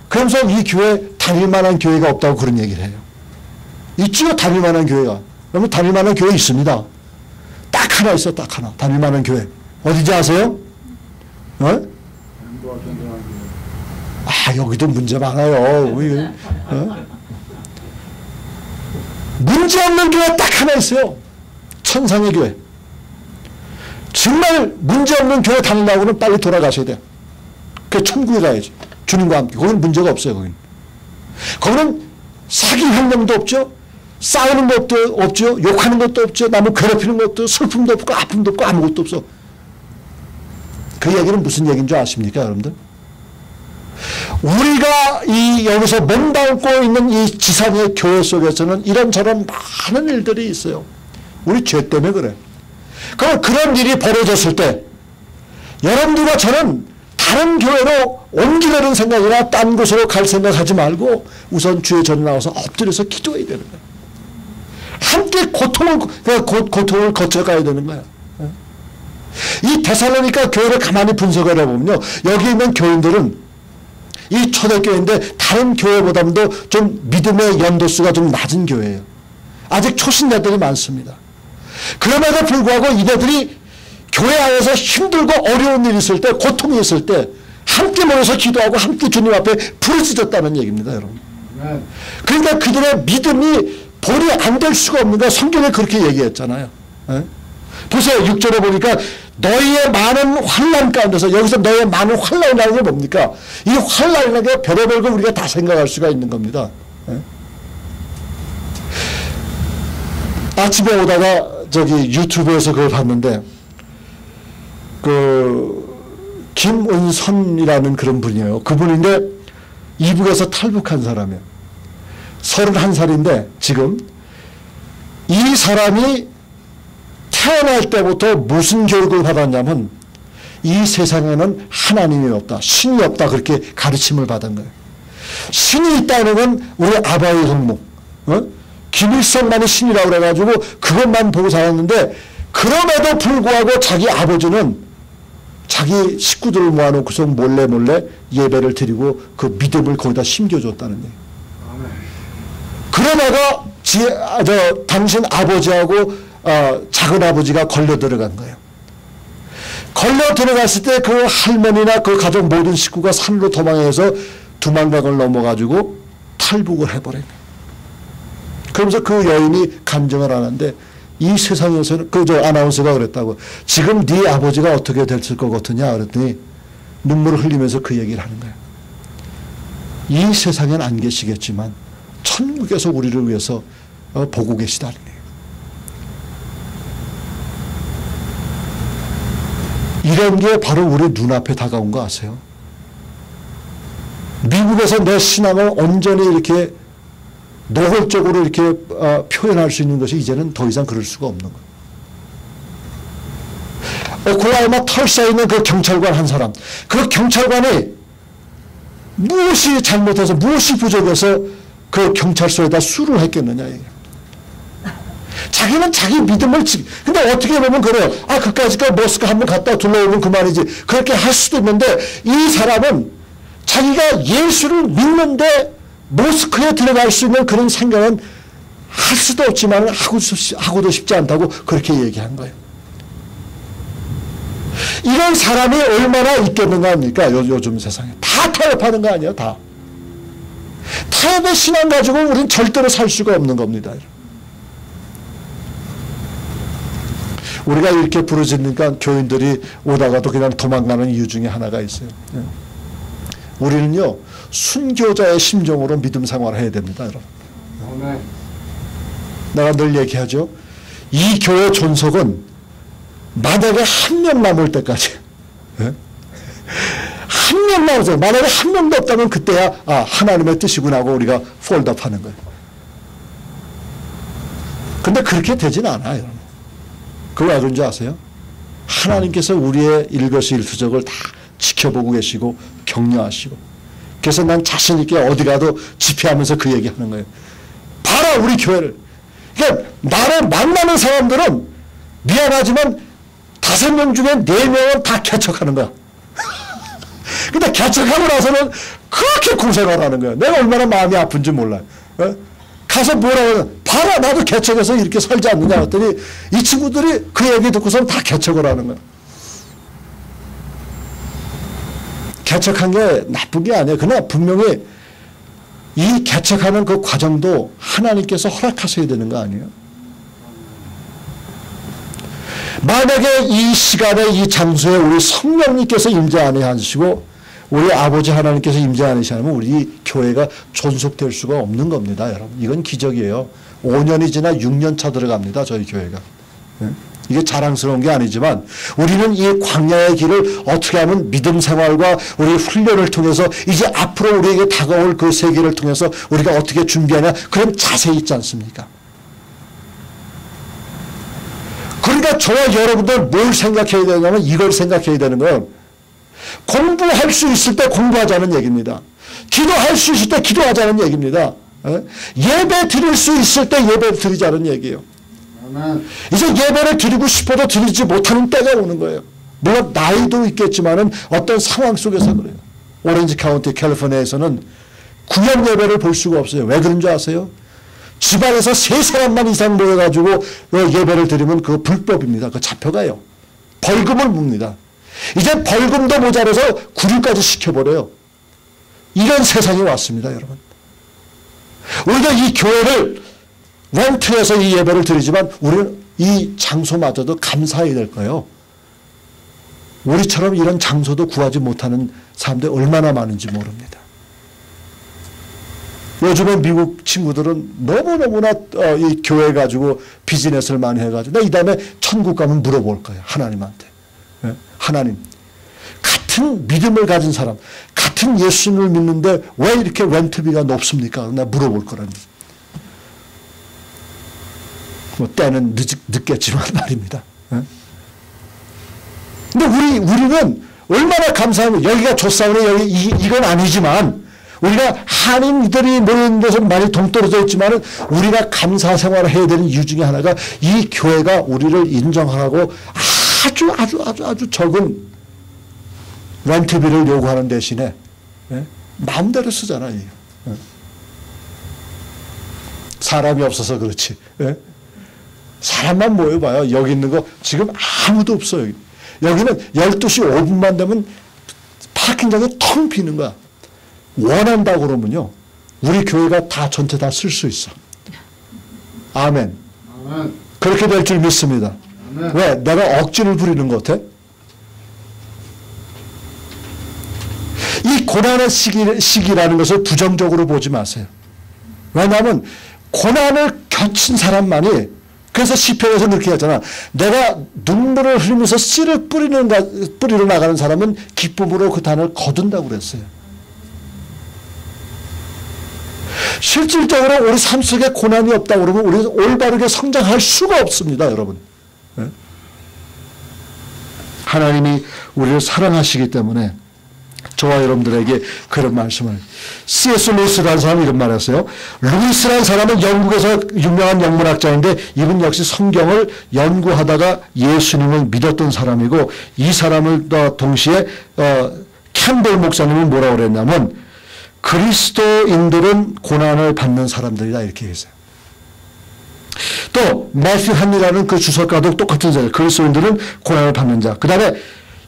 그러면서 이 교회 다닐 만한 교회가 없다고 그런 얘기를 해요. 있지요, 다닐 만한 교회가. 그러면 다닐 만한 교회 있습니다. 딱 하나 있어, 딱 하나. 다닐 만한 교회. 어디지 아세요? 여기도 문제 많아요. 문제 없는 교회 딱 하나 있어요. 천상의 교회. 정말 문제 없는 교회 다니려고는 빨리 돌아가셔야 돼요. 그 천국에 가야지. 주님과 함께. 거기는 문제가 없어요. 거기는. 거기는 사기 혁명도 없죠. 싸우는 것도 없죠. 욕하는 것도 없죠. 남을 괴롭히는 것도, 슬픔도 없고 아픔도 없고 아무것도 없어. 그 얘기는 무슨 얘기인 줄 아십니까, 여러분들? 우리가 여기서 몸담고 있는 이 지상의 교회 속에서는 이런저런 많은 일들이 있어요. 우리 죄 때문에 그래. 그런 일이 벌어졌을 때 여러분들과 저는 다른 교회로 옮기려는 생각이나 딴 곳으로 갈 생각하지 말고 우선 주의 전에 나와서 엎드려서 기도해야 되는 거야. 함께 고통을 거쳐가야 되는 거야. 이 데살로니가 교회를 가만히 분석을 해보면요, 여기 있는 교인들은 이 초대교회인데 다른 교회보다도 좀 믿음의 연도수가 좀 낮은 교회예요. 아직 초신자들이 많습니다. 그럼에도 불구하고 이들이 교회 안에서 힘들고 어려운 일이 있을 때, 고통이 있을 때 함께 모여서 기도하고 함께 주님 앞에 부르짖었다는 얘기입니다, 여러분. 그러니까 그들의 믿음이 본이 안 될 수가 없는 거야. 성경에 그렇게 얘기했잖아요. 보세요. 6절에 보니까 너희의 많은 환난 가운데서, 여기서 너희의 많은 환난이라는 게 뭡니까? 이 환난이라는 게 별의별 걸 우리가 다 생각할 수가 있는 겁니다. 아침에 오다가 저기 유튜브에서 그걸 봤는데, 김은선이라는 그런 분이에요. 그분인데 이북에서 탈북한 사람이에요. 31살인데 지금 이 사람이 태어날 때부터 무슨 교육을 받았냐면 이 세상에는 하나님이 없다, 신이 없다, 그렇게 가르침을 받은 거예요. 신이 있다는 건 우리 아바의 형무, 김일성만이 신이라고 그래가지고 그것만 보고 살았는데, 그럼에도 불구하고 자기 아버지는 자기 식구들을 모아놓고서 몰래 예배를 드리고 그 믿음을 거기다 심겨줬다는 얘기예요. 그러다가 당신 아버지하고 작은 아버지가 걸려 들어간 거예요. 걸려 들어갔을 때 그 할머니나 그 가족 모든 식구가 산으로 도망해서 두만강을 넘어가지고 탈북을 해버린 거예요. 그러면서 그 여인이 간증을 하는데, 이 세상에서는 아나운서가 그랬다고, 지금 네 아버지가 어떻게 됐을 것 같으냐 그랬더니 눈물을 흘리면서 그 얘기를 하는 거예요. 이 세상엔 안 계시겠지만 천국에서 우리를 위해서 보고 계시다는 거예요. 이런 게 바로 우리 눈앞에 다가온 거 아세요? 미국에서 내 신앙을 온전히 이렇게 노골적으로 이렇게 표현할 수 있는 것이 이제는 더 이상 그럴 수가 없는 거예요. 오클라호마 털사에 있는 그 경찰관 한 사람, 그 경찰관이 무엇이 잘못해서, 무엇이 부족해서 그 경찰서에다 수를 했겠느냐 얘기예요. 자기는 자기 믿음을 근데 어떻게 보면 그래요. 그까짓거 모스크 한번 갔다 둘러오면 그만이지, 그렇게 할 수도 있는데, 이 사람은 자기가 예수를 믿는데 모스크에 들어갈 수 있는 그런 생각은 할 수도 없지만 하고도 싶지 않다고 그렇게 얘기한 거예요. 이런 사람이 얼마나 있겠는가 합니까? 요즘 세상에 다 타협하는 거 아니에요? 다 타협의 신앙 가지고 우리는 절대로 살 수가 없는 겁니다. 우리가 이렇게 부르짖으니까 교인들이 오다가도 그냥 도망가는 이유 중에 하나가 있어요. 우리는요, 순교자의 심정으로 믿음 생활을 해야 됩니다, 여러분. 내가 늘 얘기하죠. 이 교회 존속은 만약에 한 명 남을 때까지, 한 명 남았어요. 만약에 한 명도 없다면 그때야 하나님의 뜻이구나 하고 우리가 폴드업하는 거예요. 근데 그렇게 되진 않아요. 그거 왜 그런지 아세요? 하나님께서 우리의 일거수일투족을 다 지켜보고 계시고 격려하시고, 그래서 난 자신 있게 어디 가도 집회하면서 그 얘기하는 거예요. 봐라 우리 교회를. 그러니까 나를 만나는 사람들은 미안하지만 5명 중에 4명은 다 개척하는 거야. 근데 개척하고 나서는 그렇게 고생을 하는 거야. 내가 얼마나 마음이 아픈지 몰라요. 가서 뭐라고, 봐라 나도 개척해서 이렇게 살지 않느냐 했더니 이 친구들이 그 얘기 듣고서는 다 개척을 하는 거야. 개척한 게 나쁜 게 아니에요. 그러나 분명히 이 개척하는 그 과정도 하나님께서 허락하셔야 되는 거 아니에요? 만약에 이 시간에 이 장소에 우리 성령님께서 임재 안 하시고 우리 아버지 하나님께서 임재 안 하시면 우리 교회가 존속될 수가 없는 겁니다, 여러분. 이건 기적이에요. 5년이 지나 6년 차 들어갑니다, 저희 교회가. 이게 자랑스러운 게 아니지만 우리는 이 광야의 길을 어떻게 하면 믿음 생활과 우리 훈련을 통해서 이제 앞으로 우리에게 다가올 그 세계를 통해서 우리가 어떻게 준비하냐, 그런 자세히 있지 않습니까? 그러니까 저와 여러분들 뭘 생각해야 되냐면 이걸 생각해야 되는 건 공부할 수 있을 때 공부하자는 얘기입니다. 기도할 수 있을 때 기도하자는 얘기입니다. 예배 드릴 수 있을 때 예배 드리자는 얘기예요. 이제 예배를 드리고 싶어도 드리지 못하는 때가 오는 거예요. 물론 나이도 있겠지만은 어떤 상황 속에서 그래요. 오렌지 카운티 캘리포니아에서는 구역 예배를 볼 수가 없어요. 왜 그런 줄 아세요? 집안에서 3사람만 이상 모여가지고 예배를 드리면 그거 불법입니다. 그거 잡혀가요. 벌금을 묻니다. 이제 벌금도 모자라서 구류까지 시켜버려요. 이런 세상이 왔습니다, 여러분. 우리가 이 교회를 렌트해서 이 예배를 드리지만 우리는 이 장소마저도 감사해야 될 거예요. 우리처럼 이런 장소도 구하지 못하는 사람들이 얼마나 많은지 모릅니다. 요즘에 미국 친구들은 너무너무나 이 교회 가지고 비즈니스를 많이 해가지고 나 이 다음에 천국 가면 물어볼 거예요. 하나님한테. 하나님, 같은 믿음을 가진 사람, 같은 예수님을 믿는데 왜 이렇게 렌트비가 높습니까? 나 물어볼 거라니. 뭐 때는 늦겠지만 말입니다. 근데 우리는 얼마나 감사하면 여기가 조상으로 여기 이건 아니지만 우리가 한인들이 모이는 데서 많이 동떨어져 있지만 우리가 감사 생활을 해야 되는 이유 중에 하나가 이 교회가 우리를 인정하고 아주 적은 렌트비를 요구하는 대신에 마음대로 쓰잖아요. 사람이 없어서 그렇지. 사람만 모여봐요. 여기 있는 거 지금 아무도 없어요. 여기는 12시 5분만 되면 파킹장이 텅 비는 거야. 원한다고 그러면요. 우리 교회가 전체 다 쓸 수 있어. 아멘. 아멘. 그렇게 될 줄 믿습니다. 아멘. 왜? 내가 억지를 부리는 것 같아? 이 고난의 시기라는 것을 부정적으로 보지 마세요. 왜냐하면 고난을 겪은 사람만이 그래서 시편에서 그렇게 하잖아. 내가 눈물을 흘리면서 씨를 뿌리러 나가는 사람은 기쁨으로 그 단을 거둔다고 그랬어요. 실질적으로 우리 삶 속에 고난이 없다고 그러면 우리는 올바르게 성장할 수가 없습니다, 여러분. 하나님이 우리를 사랑하시기 때문에 저와 여러분들에게 그런 말씀을. C.S. 루이스라는 사람이 이런 말을 했어요. 루이스라는 사람은 영국에서 유명한 영문학자인데 이분 역시 성경을 연구하다가 예수님을 믿었던 사람이고 이 사람을 동시에 캠벨 목사님은 뭐라고 그랬냐면 그리스도인들은 고난을 받는 사람들이다 이렇게 했어요. 또 매튜 한리라는 그 주석가도 똑같은 자예요. 그리스도인들은 고난을 받는 자. 그 다음에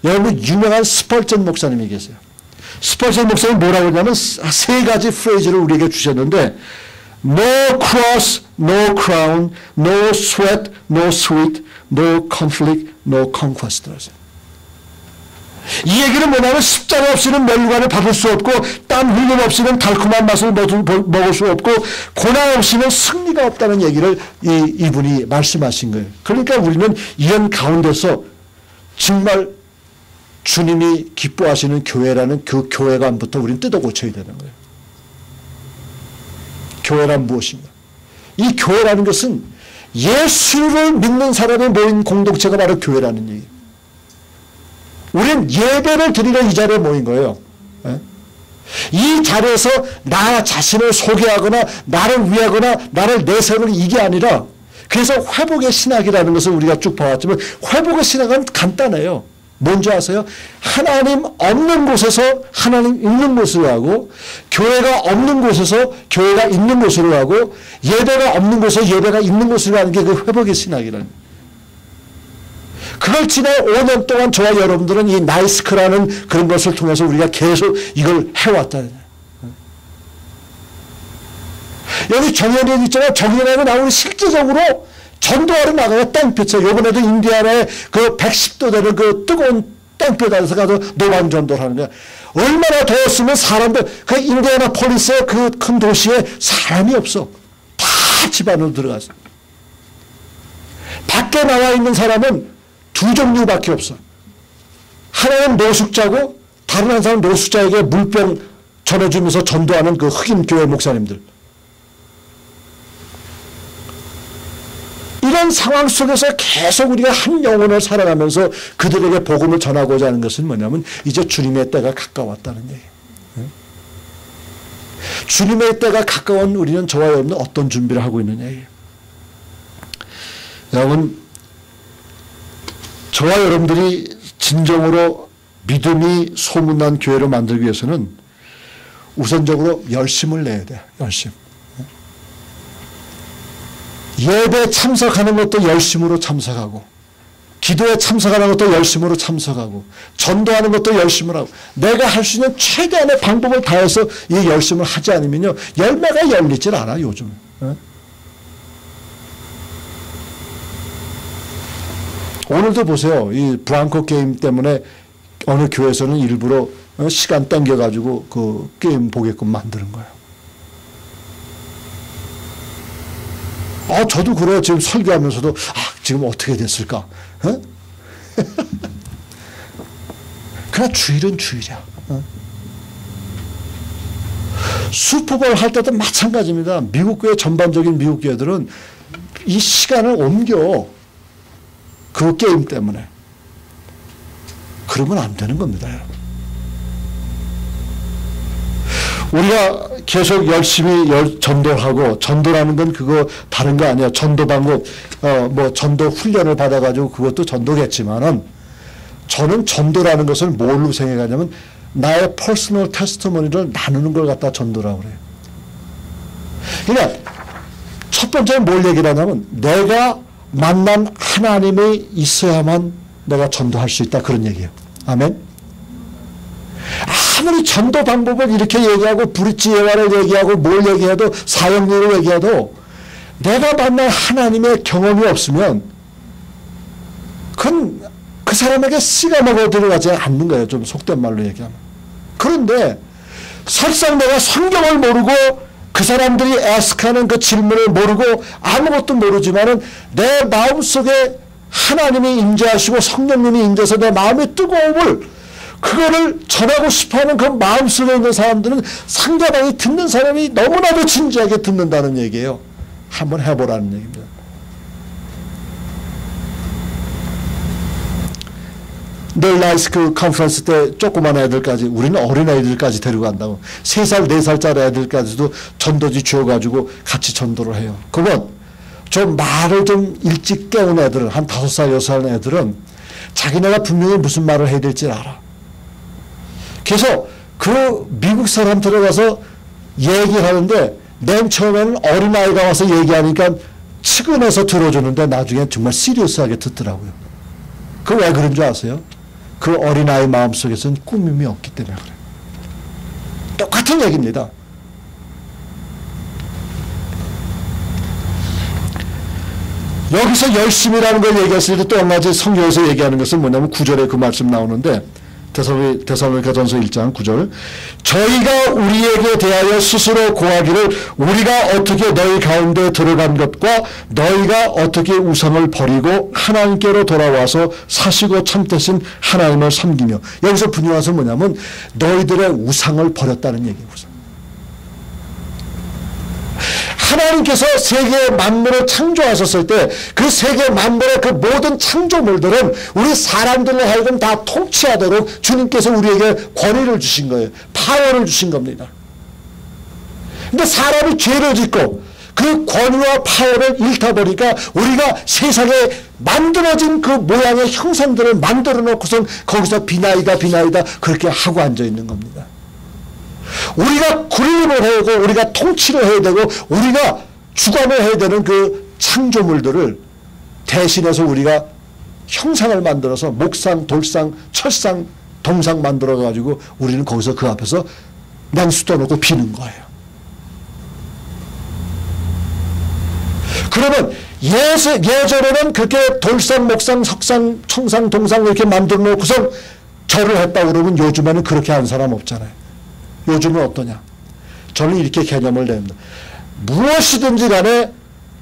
여러분 유명한 스펄전 목사님이 계세요. 스펄전 목사님이 뭐라고 하냐면 3가지 프레이즈를 우리에게 주셨는데 No cross, no crown, no sweat, no sweet, no conflict, no conquest. 이 얘기는 뭐냐면 십자가 없이는 멸관을 받을 수 없고 땀 흘림 없이는 달콤한 맛을 먹을 수 없고 고난 없이는 승리가 없다는 얘기를 이분이 말씀하신 거예요. 그러니까 우리는 이런 가운데서 정말 주님이 기뻐하시는 교회라는 그 교회관부터 우리는 뜯어 고쳐야 되는 거예요. 교회란 무엇인가? 이 교회라는 것은 예수를 믿는 사람이 모인 공동체가 바로 교회라는 얘기예요. 우리는 예배를 드리러 이 자리에 모인 거예요. 이 자리에서 나 자신을 소개하거나 나를 위하거나 나를 내세우는 이게 아니라 그래서 회복의 신학이라는 것을 우리가 쭉 봐왔지만 회복의 신학은 간단해요. 뭔지 아세요? 하나님 없는 곳에서 하나님 있는 곳으로 하고 교회가 없는 곳에서 교회가 있는 곳으로 하고 예배가 없는 곳에서 예배가 있는 곳으로 하는 게 그 회복의 신학이라는 거예요. 그걸 지난 5년 동안 저와 여러분들은 이 나이스크라는 그런 것을 통해서 우리가 계속 이걸 해왔다. 여기 정연이 있잖아요. 정연이는 나오는 실제적으로 전도하러 나가요. 땡볕에. 이번에도 인디아나에 그 110도 되는 그 뜨거운 땡볕 안에서 가서 노방 전도를 하는 거야. 얼마나 더웠으면 사람들, 그 인디애나폴리스의 그 큰 도시에 사람이 없어. 다 집 안으로 들어갔어. 밖에 나와 있는 사람은 두 종류밖에 없어. 하나는 노숙자고 다른 한 사람은 노숙자에게 물병 전해주면서 전도하는 그 흑인 교회 목사님들. 이런 상황 속에서 계속 우리가 한 영혼을 살아가면서 그들에게 복음을 전하고자 하는 것은 뭐냐면 이제 주님의 때가 가까웠다는 얘기예요. 주님의 때가 가까운 우리는 저와 여러분은 어떤 준비를 하고 있느냐. 여러분, 저와 여러분들이 진정으로 믿음이 소문난 교회로 만들기 위해서는 우선적으로 열심을 내야 돼요. 열심. 예배 참석하는 것도 열심으로 참석하고, 기도에 참석하는 것도 열심으로 참석하고, 전도하는 것도 열심을 하고, 내가 할 수 있는 최대한의 방법을 다해서 이 열심을 하지 않으면요, 열매가 열리질 않아, 요즘. 오늘도 보세요. 이 브랑코 게임 때문에 어느 교회에서는 일부러 시간 땡겨가지고 그 게임 보게끔 만드는 거예요. 저도 그래요. 지금 설교하면서도 지금 어떻게 됐을까? 그러나 주일은 주일이야. 슈퍼볼 할 때도 마찬가지입니다. 미국 교회, 전반적인 미국 교회들은 이 시간을 옮겨. 그 게임 때문에. 그러면 안 되는 겁니다, 여러분. 우리가 계속 열심히 전도하고, 전도라는 건 그거 다른 거 아니야. 전도 방법, 전도 훈련을 받아가지고 그것도 전도겠지만은, 저는 전도라는 것을 뭘로 생각하냐면, 나의 퍼스널 테스트머니를 나누는 걸 갖다 전도라고 그래요. 그러니까, 첫 번째는 뭘 얘기를 하냐면, 내가 만난 하나님이 있어야만 내가 전도할 수 있다. 그런 얘기예요. 아멘. 아무리 전도 방법을 이렇게 얘기하고 브릿지 예화를 얘기하고 뭘 얘기해도 사역률을 얘기해도 내가 만난 하나님의 경험이 없으면 그건 그 사람에게 씨가 먹어 들어가지 않는 거예요. 좀 속된 말로 얘기하면. 그런데 설상 내가 성경을 모르고 그 사람들이 애석하는 그 질문을 모르고 아무것도 모르지만은 내 마음속에 하나님이 임재하시고 성령님이 임재해서 내 마음의 뜨거움을 그거를 전하고 싶어하는 그 마음속에 있는 사람들은 상대방이 듣는 사람이 너무나도 진지하게 듣는다는 얘기예요. 한번 해보라는 얘기입니다. 늘 라이스쿨 컨퍼런스 때 조그만 애들까지, 우리는 어린 애들까지 데리고 간다고. 3살, 4살짜리 애들까지도 전도지 주어가지고 같이 전도를 해요. 그건 좀 말을 좀 일찍 깨운 애들은, 한 5살, 6살 애들은 자기네가 분명히 무슨 말을 해야 될지 알아. 그래서 그 미국 사람 들어가서 얘기하는데 맨 처음에는 어린아이가 와서 얘기하니까 측은해서 들어주는데 나중에 정말 시리어스하게 듣더라고요. 그 왜 그런 줄 아세요? 그 어린아이 마음속에서는 꾸밈이 없기 때문에 그래요. 똑같은 얘기입니다. 여기서 열심이라는 걸 얘기했을 때 또 한 가지 성경에서 얘기하는 것은 뭐냐면 9절에 그 말씀 나오는데 데살로니가전서 1장 9절, 저희가 우리에게 대하여 스스로 고하기를 우리가 어떻게 너희 가운데 들어간 것과 너희가 어떻게 우상을 버리고 하나님께로 돌아와서 사시고 참되신 하나님을 섬기며. 여기서 분명한 것은 뭐냐면 너희들의 우상을 버렸다는 얘기입니다. 하나님께서 세계 만물을 창조하셨을 때 그 세계 만물의 그 모든 창조물들은 우리 사람들을 하여금 다 통치하도록 주님께서 우리에게 권위를 주신 거예요. 파워를 주신 겁니다. 근데 사람이 죄를 짓고 그 권위와 파워를 잃다보니까 우리가 세상에 만들어진 그 모양의 형상들을 만들어 놓고선 거기서 비나이다 그렇게 하고 앉아 있는 겁니다. 우리가 군림을 해야 되고 우리가 통치를 해야 되고 우리가 주관을 해야 되는 그 창조물들을 대신해서 우리가 형상을 만들어서 목상, 돌상, 철상, 동상 만들어 가지고 우리는 거기서 그 앞에서 냉수 떠놓고 비는 거예요. 그러면 예전에는 그렇게 돌상, 목상, 석상, 청상, 동상 이렇게 만들어 놓고서 절을 했다고 그러면 요즘에는 그렇게 하는 사람 없잖아요. 요즘은 어떠냐? 저는 이렇게 개념을 냅니다. 무엇이든지 간에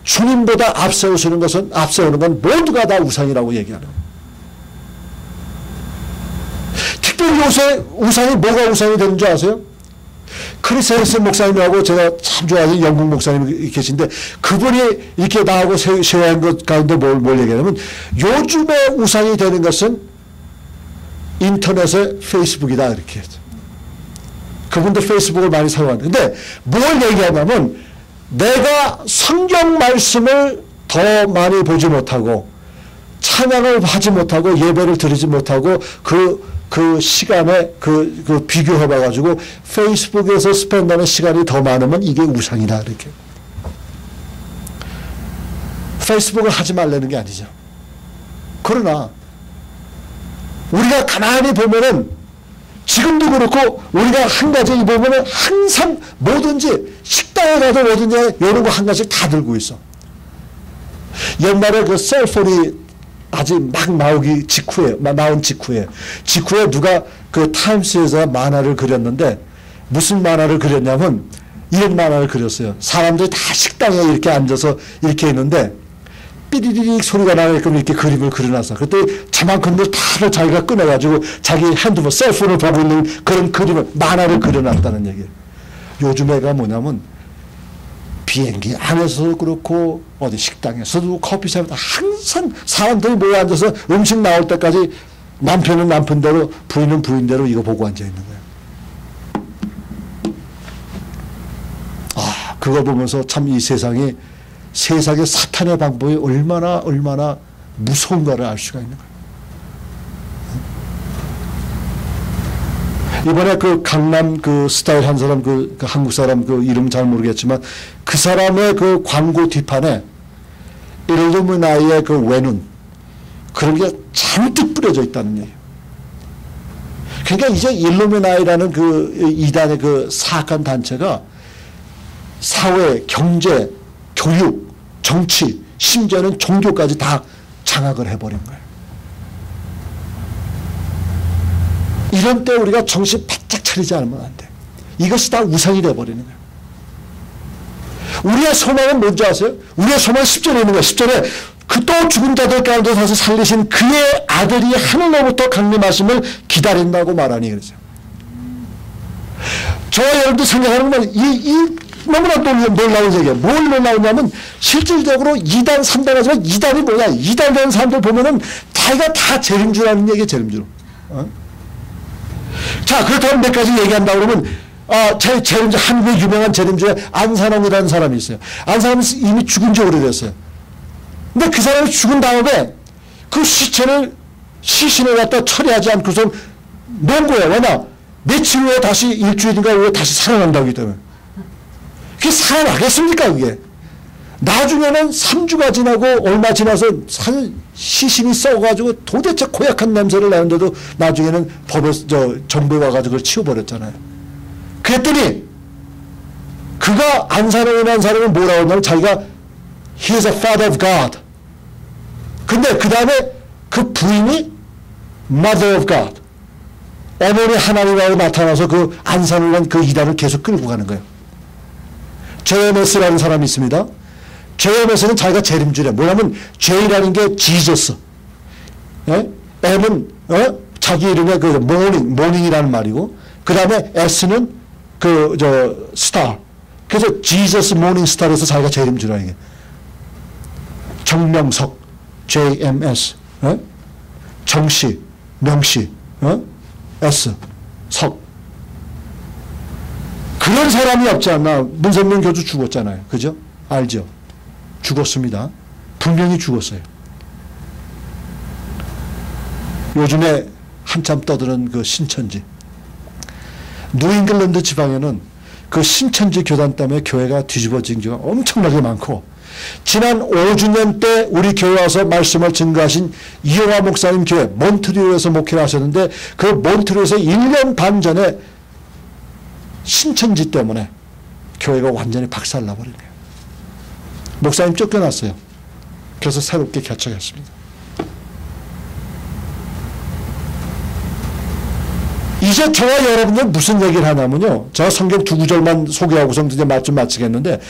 주님보다 앞세우는 건 모두가 다 우상이라고 얘기하는 거예요. 특별히 요새 우상이 뭐가 우상이 되는 줄 아세요? 크리스 헬스 목사님하고 제가 참 좋아하는 영국 목사님이 계신데 그분이 이렇게 나하고 쉐어한 것 가운데 뭘 얘기하냐면 요즘에 우상이 되는 것은 인터넷의 페이스북이다 이렇게 했죠. 그분도 페이스북을 많이 사용하는데 근데 뭘 얘기하냐면 내가 성경 말씀을 더 많이 보지 못하고 찬양을 하지 못하고 예배를 드리지 못하고 그 시간에 비교해봐가지고 페이스북에서 스펜드하는 시간이 더 많으면 이게 우상이다 이렇게. 페이스북을 하지 말라는 게 아니죠. 그러나 우리가 가만히 보면은 지금도 그렇고 우리가 한 가지 보면은 항상 뭐든지 식당에 가도 뭐든지 이런 거 한 가지 다 들고 있어. 옛날에 그 셀폰이 아직 막 나온 직후에 누가 그 타임스에서 만화를 그렸는데 무슨 만화를 그렸냐면 이런 만화를 그렸어요. 사람들이 다 식당에 이렇게 앉아서 이렇게 있는데 삐리리릭 소리가 나게끔 이렇게 그림을 그려놨어. 그때 저만큼들 다를 자기가 꺼내가지고 자기 핸드폰, 셀폰을 보고 있는 그런 그림을, 만화를 그려놨다는 얘기예요. 요즘 애가 뭐냐면 비행기 안에서도 그렇고 어디 식당에서도 커피숍에도 항상 사람들이 모여 앉아서 음식 나올 때까지 남편은 남편대로 부인은 부인대로 이거 보고 앉아있는 거예요. 아, 그거 보면서 참 이 세상의 사탄의 방법이 얼마나 무서운가를 알 수가 있는 거예요. 이번에 그 강남 그 스타일 한 사람 그 한국 사람 그 이름 잘 모르겠지만 그 사람의 그 광고 뒷판에 일루미나이의 그 외눈 그런 게 잔뜩 뿌려져 있다는 얘기예요. 그러니까 이제 일루미나이라는 그 이단의 그 사악한 단체가 사회, 경제, 교육, 정치, 심지어는 종교까지 다 장악을 해버린 거예요. 이런 때 우리가 정신 바짝 차리지 않으면 안 돼. 이것이 다 우상이 되어버리는 거예요. 우리의 소망은 뭔지 아세요? 우리의 소망은 10절에 있는 거예요. 10절에 그 또 죽은 자들 가운데 서서 살리신 그의 아들이 하늘로부터 강림하심을 기다린다고 말하니 그러죠. 저와 여러분도 생각하는 건 너무나 놀라운 얘기예요. 뭘 놀라우냐면 실질적으로 2단, 3단 하지만 2단이 뭐냐. 2단 되는 사람들 보면은 자기가 다 재림주라는 얘기예요. 재림주. 자, 그렇다면 몇 가지 얘기한다 그러면 재림주, 한국의 유명한 재림주에 안산홍이라는 사람이 있어요. 안산홍은 이미 죽은 지 오래됐어요. 근데 그 사람이 죽은 다음에 그 시체를 시신을 갖다 처리하지 않고서 놓은 거예요. 왜냐? 며칠 후에 다시 일주일인가 후에 다시 살아난다고 하기 때문에. 그게 살아나겠습니까, 그게? 나중에는 3주가 지나고 얼마 지나서 시신이 썩어가지고 도대체 고약한 냄새를 내는데도 나중에는 정부에 와가지고 그걸 치워버렸잖아요. 그랬더니 그가 안산홍이라는 사람은 뭐라고 했냐면 자기가 He is a father of God. 근데 그 다음에 그 부인이 Mother of God. 어머니 하나님이라고 나타나서 그 안산홍이라는 그 이단을 계속 끌고 가는 거예요. JMS라는 사람이 있습니다. JMS는 자기가 재림주래. 뭐냐면 J라는 게 Jesus. M은 자기 이름의 그 모닝이라는 말이고 그 다음에 S는 스타. 그래서 Jesus 모닝 스타에서 자기가 재림주라는 게. 정명석 JMS. 정씨 명씨 S 석. 그런 사람이 없지 않나. 문선명 교주 죽었잖아요. 그죠? 알죠? 죽었습니다. 분명히 죽었어요. 요즘에 한참 떠드는 그 신천지. 뉴잉글랜드 지방에는 그 신천지 교단 때문에 교회가 뒤집어진 경우가 엄청나게 많고 지난 5주년 때 우리 교회 와서 말씀을 증거하신 이영하 목사님 교회 몬트리올에서 목회를 하셨는데 그 몬트리올에서 1년 반 전에 신천지 때문에 교회가 완전히 박살나버린 거예요. 목사님 쫓겨났어요. 그래서 새롭게 개척했습니다. 이제 저와 여러분들 무슨 얘기를 하냐면요. 제가 성경 두 구절만 소개하고서 이제 좀 마치겠는데,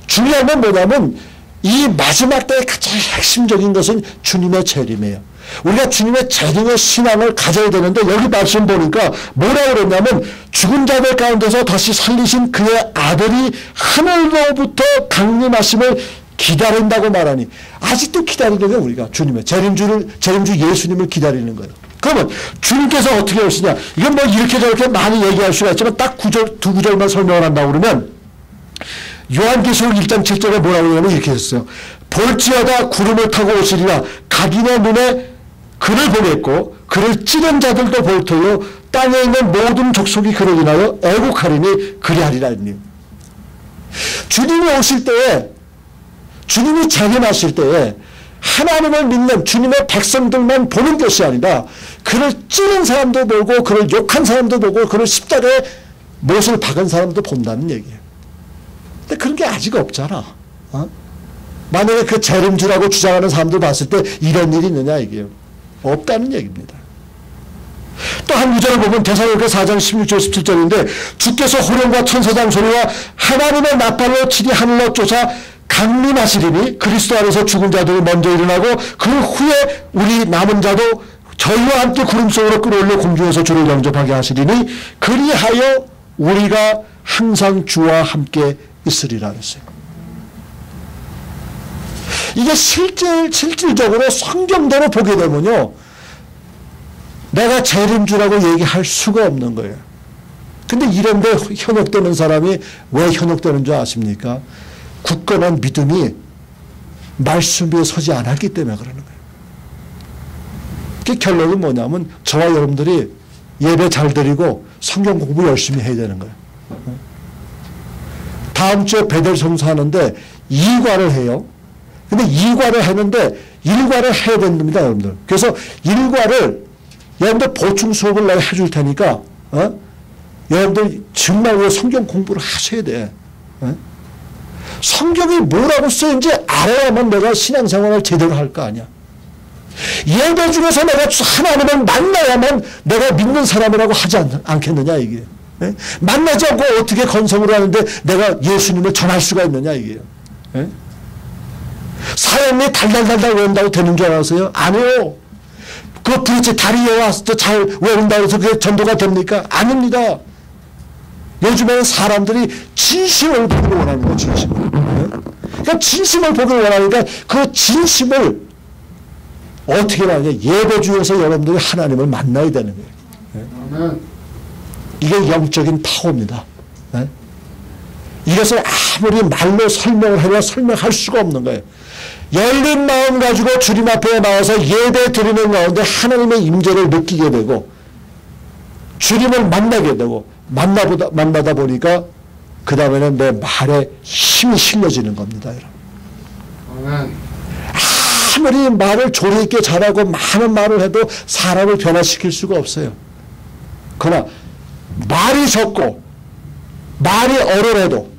중요한 건 뭐냐면 이 마지막 때의 가장 핵심적인 것은 주님의 재림이에요. 우리가 주님의 재림의 신앙을 가져야 되는데, 여기 말씀 보니까 뭐라고 그랬냐면 죽은 자들 가운데서 다시 살리신 그의 아들이 하늘로부터 강림하심을 기다린다고 말하니, 아직도 기다리는 거예요. 우리가 주님의 재림주 예수님을 기다리는 거예요. 그러면 주님께서 어떻게 오시냐, 이건 뭐 이렇게 저렇게 많이 얘기할 수가 있지만 딱 두 구절만 설명을 한다고 그러면, 요한계시록 1장 7절에 뭐라고 하냐면 이렇게 했어요. 볼지어다 구름을 타고 오시리라. 각인의 눈에 그를 보겠고 그를 찌른 자들도 볼 터요 땅에 있는 모든 족속이 그를 인하여 애국하리니 그리하리라. 주님이 오실 때에, 주님이 재림하실 때에 하나님을 믿는 주님의 백성들만 보는 것이 아니라 그를 찌른 사람도 보고 그를 욕한 사람도 보고 그를 십자가에 못을 박은 사람도 본다는 얘기예요. 근데 그런 게 아직 없잖아. 만약에 그 재림주라고 주장하는 사람들 봤을 때 이런 일이 있느냐 이게요. 없다는 얘기입니다. 또 한 구절을 보면 데살로니가 4장 16절 17절인데, 주께서 호령과 천사장 소리와 하나님의 나팔로 치리 하늘로 쫓아 강림하시리니 그리스도 안에서 죽은 자들이 먼저 일어나고 그 후에 우리 남은 자도 저희와 함께 구름 속으로 끌어올려 공중에서 주를 영접하게 하시리니 그리하여 우리가 항상 주와 함께 있으리라 그랬어요. 이게 실질적으로 성경대로 보게 되면요, 내가 재림주라고 얘기할 수가 없는 거예요. 근데 이런데 현혹되는 사람이 왜 현혹되는 줄 아십니까? 굳건한 믿음이 말씀 위에 서지 않았기 때문에 그러는 거예요. 그 결론은 뭐냐면 저와 여러분들이 예배 잘 드리고 성경 공부 열심히 해야 되는 거예요. 다음 주에 배달 청소하는데 2과를 해요. 근데 2과를 하는데 1과를 해야 됩니다, 여러분들. 그래서 1과를 여러분들 보충 수업을 내가 해줄 테니까, 여러분들 정말 성경 공부를 하셔야 돼. 성경이 뭐라고 쓰는지 알아야만 내가 신앙생활을 제대로 할 거 아니야. 예배 중에서 내가 하나님을 만나야만 내가 믿는 사람이라고 하지 않겠느냐 이게. 만나지 않고 어떻게 건성을 하는데 내가 예수님을 전할 수가 있느냐 이게요. 사형리 달달달달 외운다고 되는 줄 알았어요? 아니요. 그 도대체 다리에 와서 잘 외운다고 해서 그게 전도가 됩니까? 아닙니다. 요즘에는 사람들이 진심을 보기를 원하는 거예요. 진심을. 그러니까 진심을 보기를 원하니까 그 진심을 어떻게 하냐, 예배 중에서 여러분들이 하나님을 만나야 되는 거예요. 이게 영적인 파워입니다. 이것을 아무리 말로 설명을 하려 설명할 수가 없는 거예요. 열린 마음 가지고 주님 앞에 나와서 예배 드리는 가운데 하나님의 임재를 느끼게 되고 주님을 만나게 되고 만나다 보니까 그 다음에는 내 말에 힘이 실려지는 겁니다. 여러분. 아무리 말을 조리 있게 잘하고 많은 말을 해도 사람을 변화시킬 수가 없어요. 그러나 말이 적고 말이 어려워도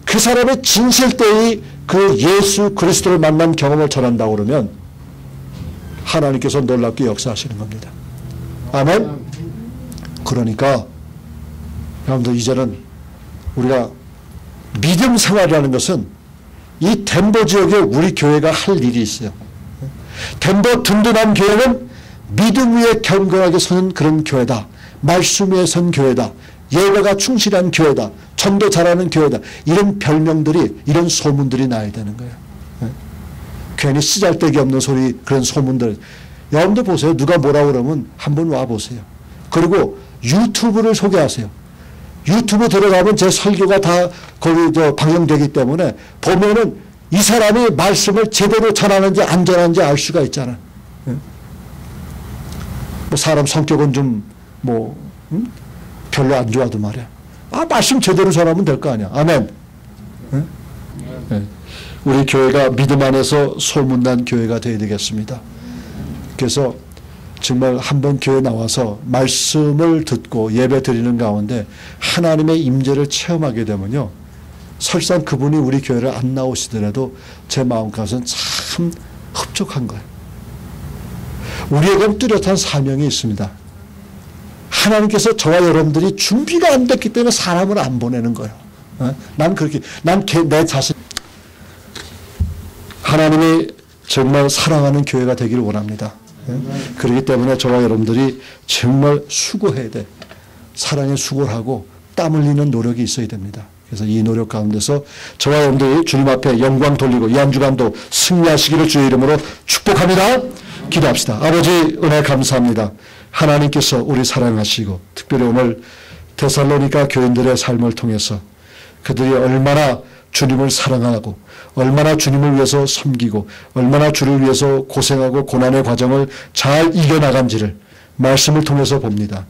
그 사람의 진실되이 그 예수 그리스도를 만난 경험을 전한다고 그러면 하나님께서 놀랍게 역사하시는 겁니다. 아멘. 그러니까 여러분들 이제는 우리가 믿음 생활이라는 것은 이 덴버 지역에 우리 교회가 할 일이 있어요. 덴버 든든한 교회는 믿음 위에 경건하게 서는 그런 교회다. 말씀 위에 선 교회다. 예배가 충실한 교회다. 전도 잘하는 교회다. 이런 별명들이, 이런 소문들이 나야 되는 거예요. 괜히 쓰잘데기 없는 소리, 그런 소문들. 여러분들 보세요. 누가 뭐라고 그러면 한번 와보세요. 그리고 유튜브를 소개하세요. 유튜브 들어가면 제 설교가 다 거기 방영되기 때문에 보면은 이 사람이 말씀을 제대로 전하는지 안 전하는지 알 수가 있잖아. 뭐 사람 성격은 좀 별로 안 좋아도 말이야. 말씀 제대로 전하면 될 거 아니야. 아멘. 네. 우리 교회가 믿음 안에서 소문난 교회가 되어야 되겠습니다. 그래서 정말 한번 교회 나와서 말씀을 듣고 예배 드리는 가운데 하나님의 임재를 체험하게 되면요, 설사 그분이 우리 교회를 안 나오시더라도 제 마음가짐은 참 흡족한 거예요. 우리에게는 뚜렷한 사명이 있습니다. 하나님께서 저와 여러분들이 준비가 안 됐기 때문에 사람을 안 보내는 거예요. 난 그렇게, 내 자신, 하나님이 정말 사랑하는 교회가 되기를 원합니다. 그렇기 때문에 저와 여러분들이 정말 수고해야 돼. 사랑에 수고를 하고 땀 흘리는 노력이 있어야 됩니다. 그래서 이 노력 가운데서 저와 여러분들이 주님 앞에 영광 돌리고 이 한 주간도 승리하시기를 주의 이름으로 축복합니다. 기도합시다. 아버지 은혜 감사합니다. 하나님께서 우리 사랑하시고 특별히 오늘 데살로니가 교인들의 삶을 통해서 그들이 얼마나 주님을 사랑하고 얼마나 주님을 위해서 섬기고 얼마나 주를 위해서 고생하고 고난의 과정을 잘 이겨나간지를 말씀을 통해서 봅니다.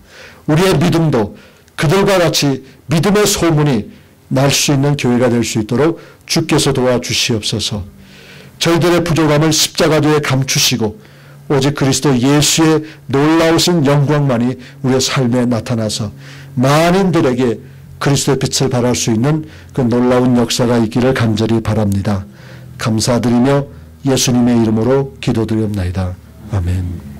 우리의 믿음도 그들과 같이 믿음의 소문이 날 수 있는 교회가 될 수 있도록 주께서 도와주시옵소서. 저희들의 부족함을 십자가도에 감추시고 오직 그리스도 예수의 놀라우신 영광만이 우리의 삶에 나타나서 만인들에게 그리스도의 빛을 발할 수 있는 그 놀라운 역사가 있기를 간절히 바랍니다. 감사드리며 예수님의 이름으로 기도드리옵나이다. 아멘.